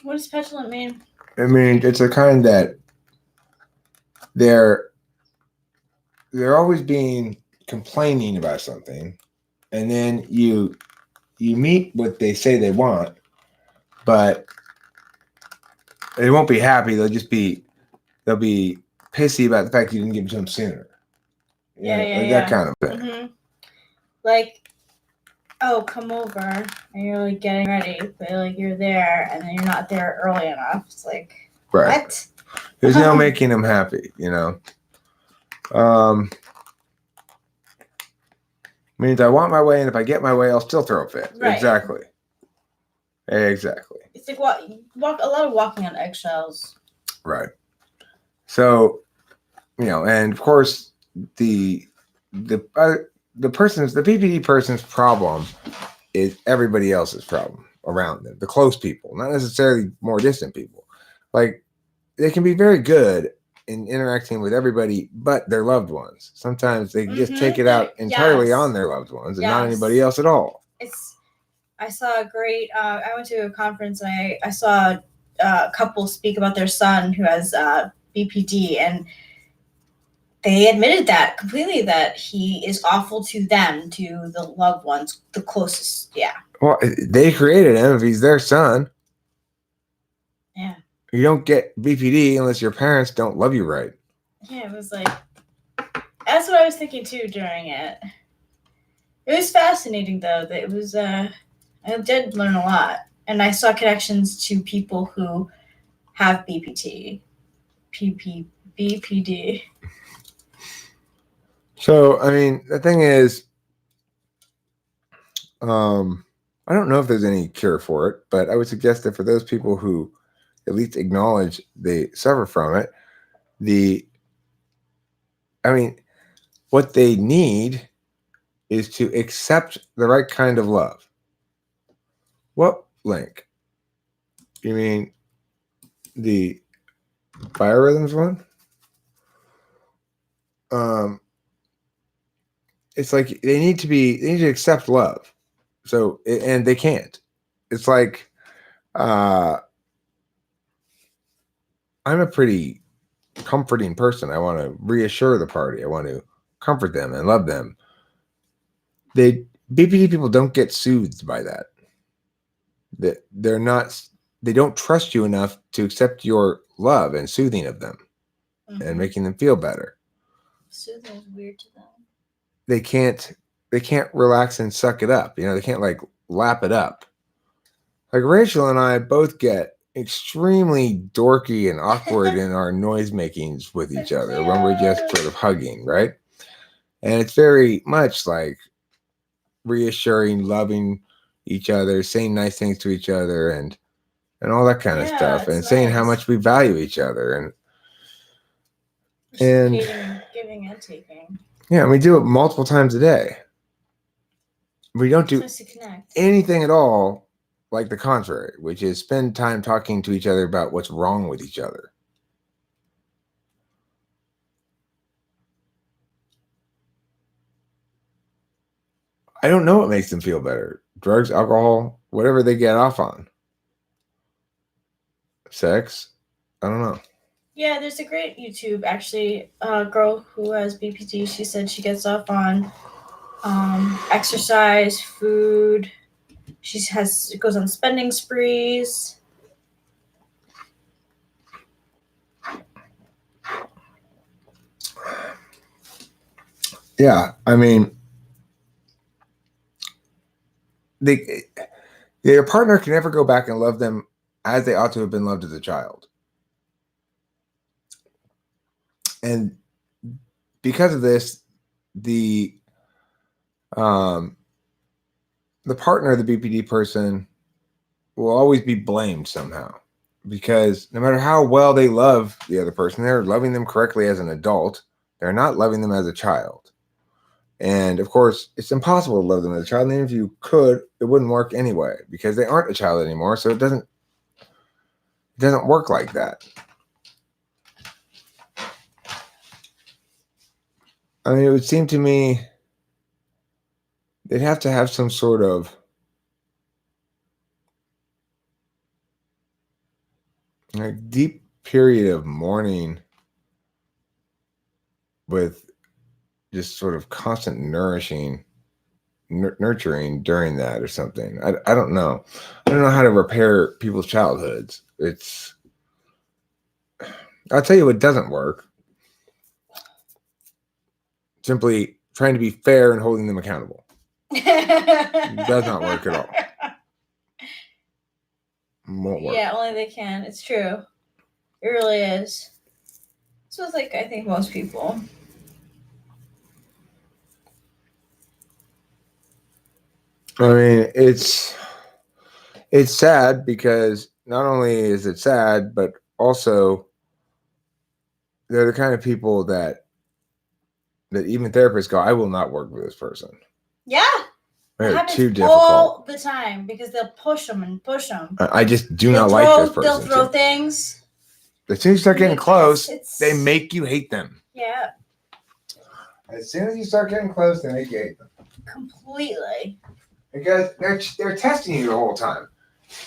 what does petulant mean? I mean, it's a kind that they're always being complaining about something, and then you meet what they say they want, but they won't be happy. They'll be pissy about the fact you didn't give them to them sooner. That kind of thing. Mm-hmm. Like, oh, come over, and you're like getting ready, but like you're there, and then you're not there early enough. It's like, right. What? There's no making them happy, Means I want my way, and if I get my way, I'll still throw a fit. Right. Exactly. It's like walk a lot of walking on eggshells. Right. So, and of course, the BPD person's problem is everybody else's problem around them, the close people, not necessarily more distant people. Like, they can be very good in interacting with everybody but their loved ones. Sometimes they just Mhm. take it out entirely Yes. on their loved ones and not Yes. anybody else at all. I saw a great. I went to a conference and I saw a couple speak about their son who has BPD, and they admitted that completely, that he is awful to them, to the loved ones, the closest. Yeah. Well, they created him if he's their son. Yeah. You don't get BPD unless your parents don't love you right. Yeah, it was like, that's what I was thinking too during it. It was fascinating though. That it was. I did learn a lot, and I saw connections to people who have BPD. So, I mean, the thing is, I don't know if there's any cure for it, but I would suggest that for those people who at least acknowledge they suffer from it, what they need is to accept the right kind of love. What link? You mean the biorhythms one? It's like they need to accept love. So, and they can't. It's like, I'm a pretty comforting person. I want to reassure the party. I want to comfort them and love them. BPD people don't get soothed by that. They don't trust you enough to accept your love and soothing of them and making them feel better. Soothing is weird to them. They can't relax and suck it up. They can't like lap it up. Like Rachel and I both get extremely dorky and awkward in our noise makings with each other when we're just sort of hugging, right? And it's very much like reassuring, loving each other, saying nice things to each other, and all that kind of stuff, and saying how much we value each other, and giving and taking. Yeah, we do it multiple times a day. We don't do anything at all like the contrary, which is spend time talking to each other about what's wrong with each other. I don't know what makes them feel better. Drugs, alcohol, whatever they get off on. Sex? I don't know. Yeah, there's a great YouTube, actually, girl who has BPD. She said she gets off on exercise, food. She goes on spending sprees. Yeah, I mean, their partner can never go back and love them as they ought to have been loved as a child. And because of this, the partner of the BPD person will always be blamed somehow, because no matter how well they love the other person, they're loving them correctly as an adult. They're not loving them as a child. And of course, it's impossible to love them as a child. And even if you could, it wouldn't work anyway, because they aren't a child anymore. So it doesn't work like that. I mean, it would seem to me they'd have to have some sort of deep period of mourning with just sort of constant nurturing during that or something. I don't know. I don't know how to repair people's childhoods. I'll tell you what doesn't work. Simply trying to be fair and holding them accountable. It does not work at all. Won't work. Yeah, only they can. It's true. It really is. So it's like, I think most people. I mean, it's sad, because not only is it sad, but also they're the kind of people that even therapists go, I will not work with this person. Yeah. They're too difficult all the time, because they'll push them and push them. I just do not like this person. They'll throw things. As soon as you start getting close, It's- they make you hate them. Yeah, As soon as you start getting close, they make you hate them. completely. Because they're testing you the whole time.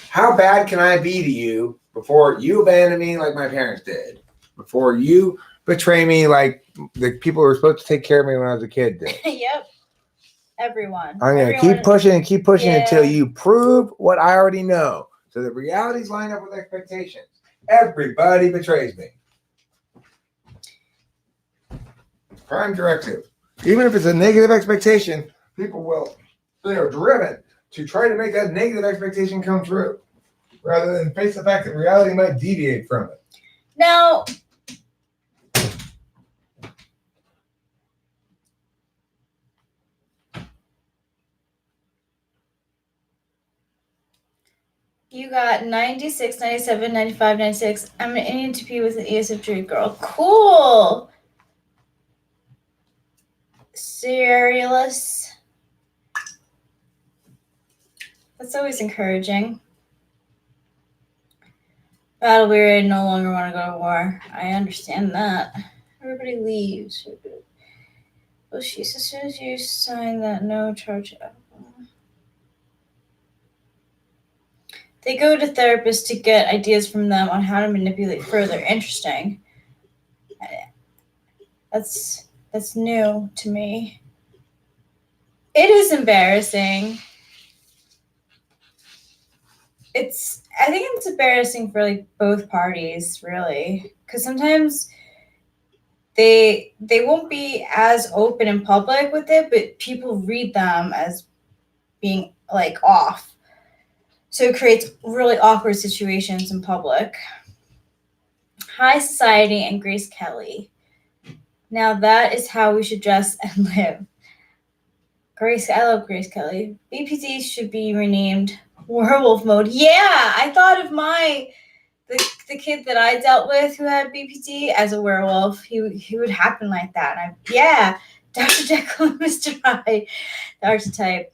How bad can I be to you before you abandon me like my parents did? Before you betray me like the people who were supposed to take care of me when I was a kid did? Yep. Everyone. I'm going to Everyone- keep pushing and keep pushing until Yeah. you prove what I already know. So the realities line up with expectations. Everybody betrays me. Prime directive. Even if it's a negative expectation, people will, they are driven to try to make that negative expectation come true rather than face the fact that reality might deviate from it. Now, you got 96, 97, 95, 96. I'm an ENTP with an ESFJ girl. Cool. Serialist. That's always encouraging. Battle weary, no longer want to go to war. I understand that. Everybody leaves. Well, she's as soon as you sign that no charge. They go to therapists to get ideas from them on how to manipulate further. Interesting. That's new to me. It is embarrassing. I think it's embarrassing for like both parties, really, because sometimes they won't be as open in public with it, but people read them as being like off. So it creates really awkward situations in public. High Society and Grace Kelly. Now that is how we should dress and live. I love Grace Kelly. BPD should be renamed Werewolf Mode. Yeah, I thought of the kid that I dealt with who had BPD as a werewolf. He would happen like that. Dr. Jekyll and Mr. Hyde, the archetype.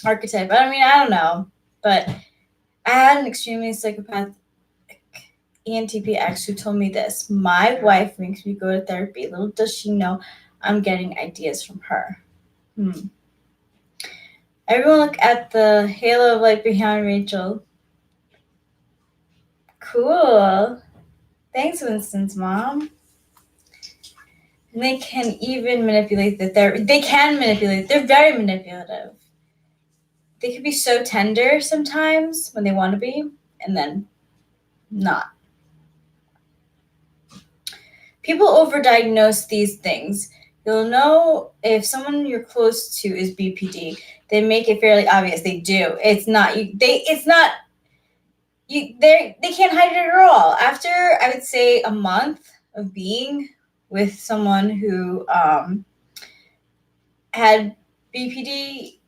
I mean, I don't know, but I had an extremely psychopathic ENTP ex who told me this. My wife makes me go to therapy. Little does she know I'm getting ideas from her. Everyone look at the halo of light behind Rachel. Cool. Thanks, Winston's mom. And they can even manipulate they can manipulate. They're very manipulative. They can be so tender sometimes when they want to be, and then not. People overdiagnose these things. You'll know if someone you're close to is BPD. They make it fairly obvious. They do. It's not you. They can't hide it at all. After I would say a month of being with someone who had BPD,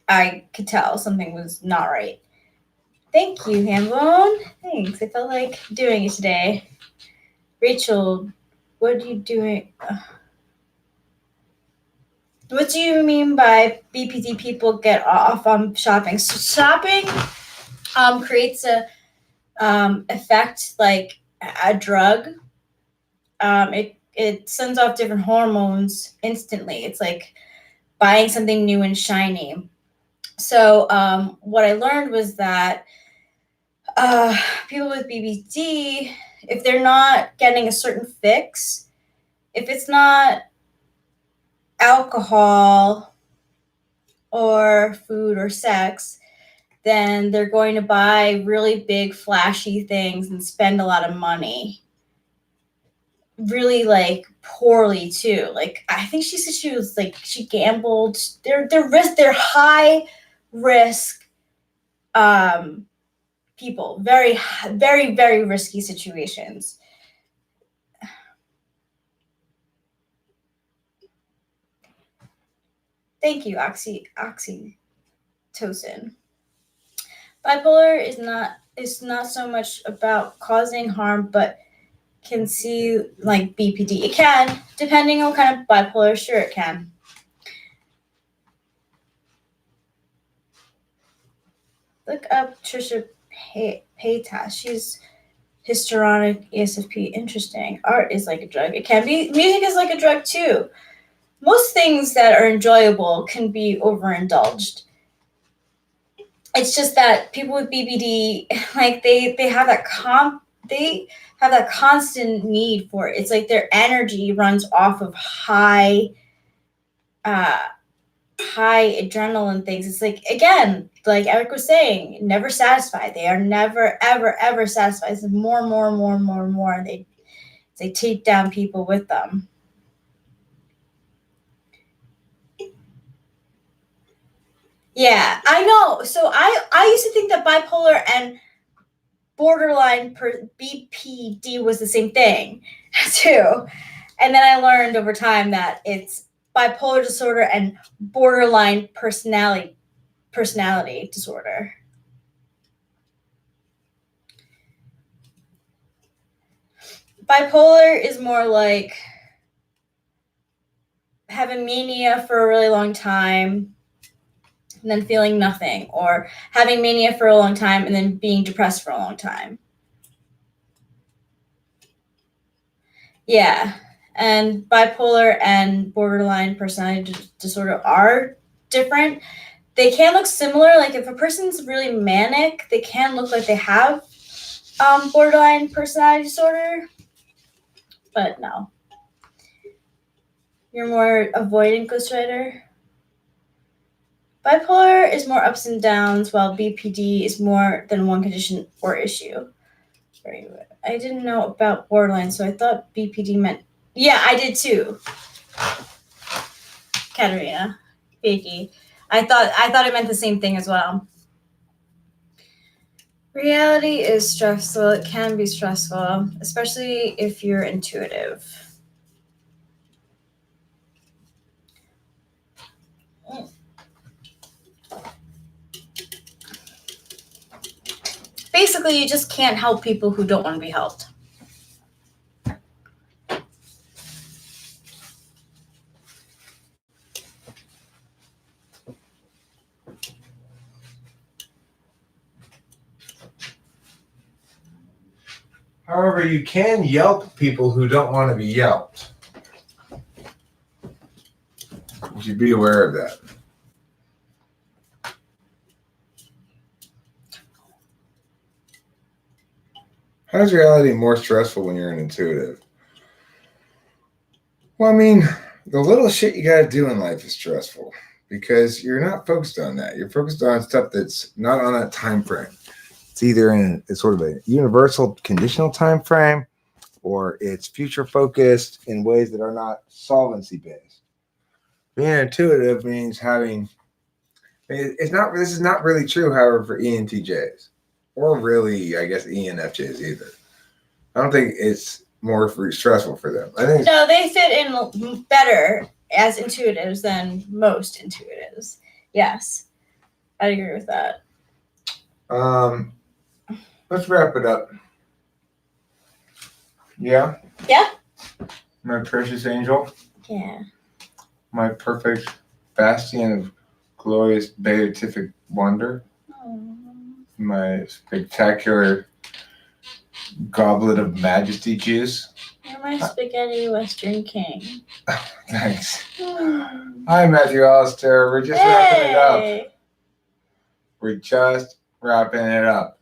I could tell something was not right. Thank you, Hambone. Thanks. I felt like doing it today. Rachel, what are you doing? What do you mean by BPD people get off on shopping? So shopping creates a effect like a drug. It sends off different hormones instantly. It's like buying something new and shiny. So what I learned was that people with BPD, if they're not getting a certain fix, if it's not alcohol or food or sex, then they're going to buy really big flashy things and spend a lot of money. Really like poorly too. Like I think she said she gambled. They're high risk people. Very, very, very risky situations. Thank you, oxytocin. Bipolar is not so much about causing harm, but can see like BPD. It can, depending on what kind of bipolar, sure it can. Look up Trisha Paytas. She's Histrionic, ESFP, interesting. Art is like a drug. It can be. Music is like a drug too. Most things that are enjoyable can be overindulged. It's just that people with BPD, like they have that constant need for it. It's like their energy runs off of high adrenaline things. It's like, again, like Eric was saying, never satisfied. They are never ever satisfied. It's more and more. They take down people with them. Yeah, I know. So I used to think that bipolar and borderline BPD was the same thing too. And then I learned over time that it's bipolar disorder and borderline personality disorder. Bipolar is more like having mania for a really long time and then feeling nothing, or having mania for a long time and then being depressed for a long time. Yeah, and bipolar and borderline personality disorder are different. They can look similar. Like if a person's really manic, they can look like they have borderline personality disorder, but no. You're more avoidant, ghostwriter. Bipolar is more ups and downs, while BPD is more than one condition or issue. I didn't know about borderline, so I thought BPD meant. Yeah, I did too. Katerina, Vicky. I thought it meant the same thing as well. Reality is stressful. It can be stressful, especially if you're intuitive. Basically, you just can't help people who don't want to be helped. However, you can Yelp people who don't want to be Yelped. You should be aware of that. How is reality more stressful when you're an intuitive? Well, I mean, the little shit you got to do in life is stressful because you're not focused on that. You're focused on stuff that's not on that time frame. It's either in it's sort of a universal conditional time frame, or it's future focused in ways that are not solvency based. Being intuitive means having. It's not. This is not really true, however, for ENTJs, or really, I guess, ENFJs either. I don't think it's more stressful for them. I think no, they fit in better as intuitives than most intuitives. Yes, I agree with that. Let's wrap it up. Yeah? Yeah? My precious angel. Yeah. My perfect bastion of glorious beatific wonder. Aww. My spectacular goblet of majesty juice. You're my spaghetti western king. Thanks. Hi, Matthew Alistair. We're just wrapping it up. We're just wrapping it up.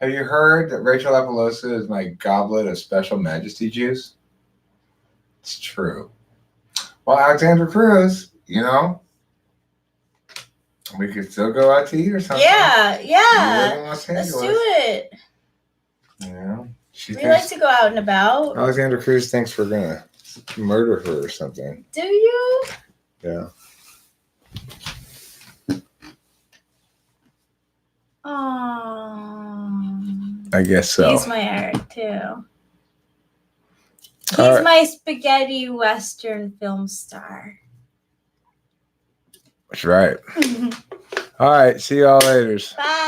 Have you heard that Rachel Apollosa is my goblet of special majesty juice? It's true. Well, Alexandra Cruz, you know, we could still go out to eat or something. Yeah. You live in Let's Los Angeles. do it. Yeah. We like to go out and about. Alexandra Cruz thinks we're going to murder her or something. Do you? Yeah. Aww. I guess so. He's my Eric, too. He's right. my spaghetti western film star. That's right. All right. See y'all later. Bye.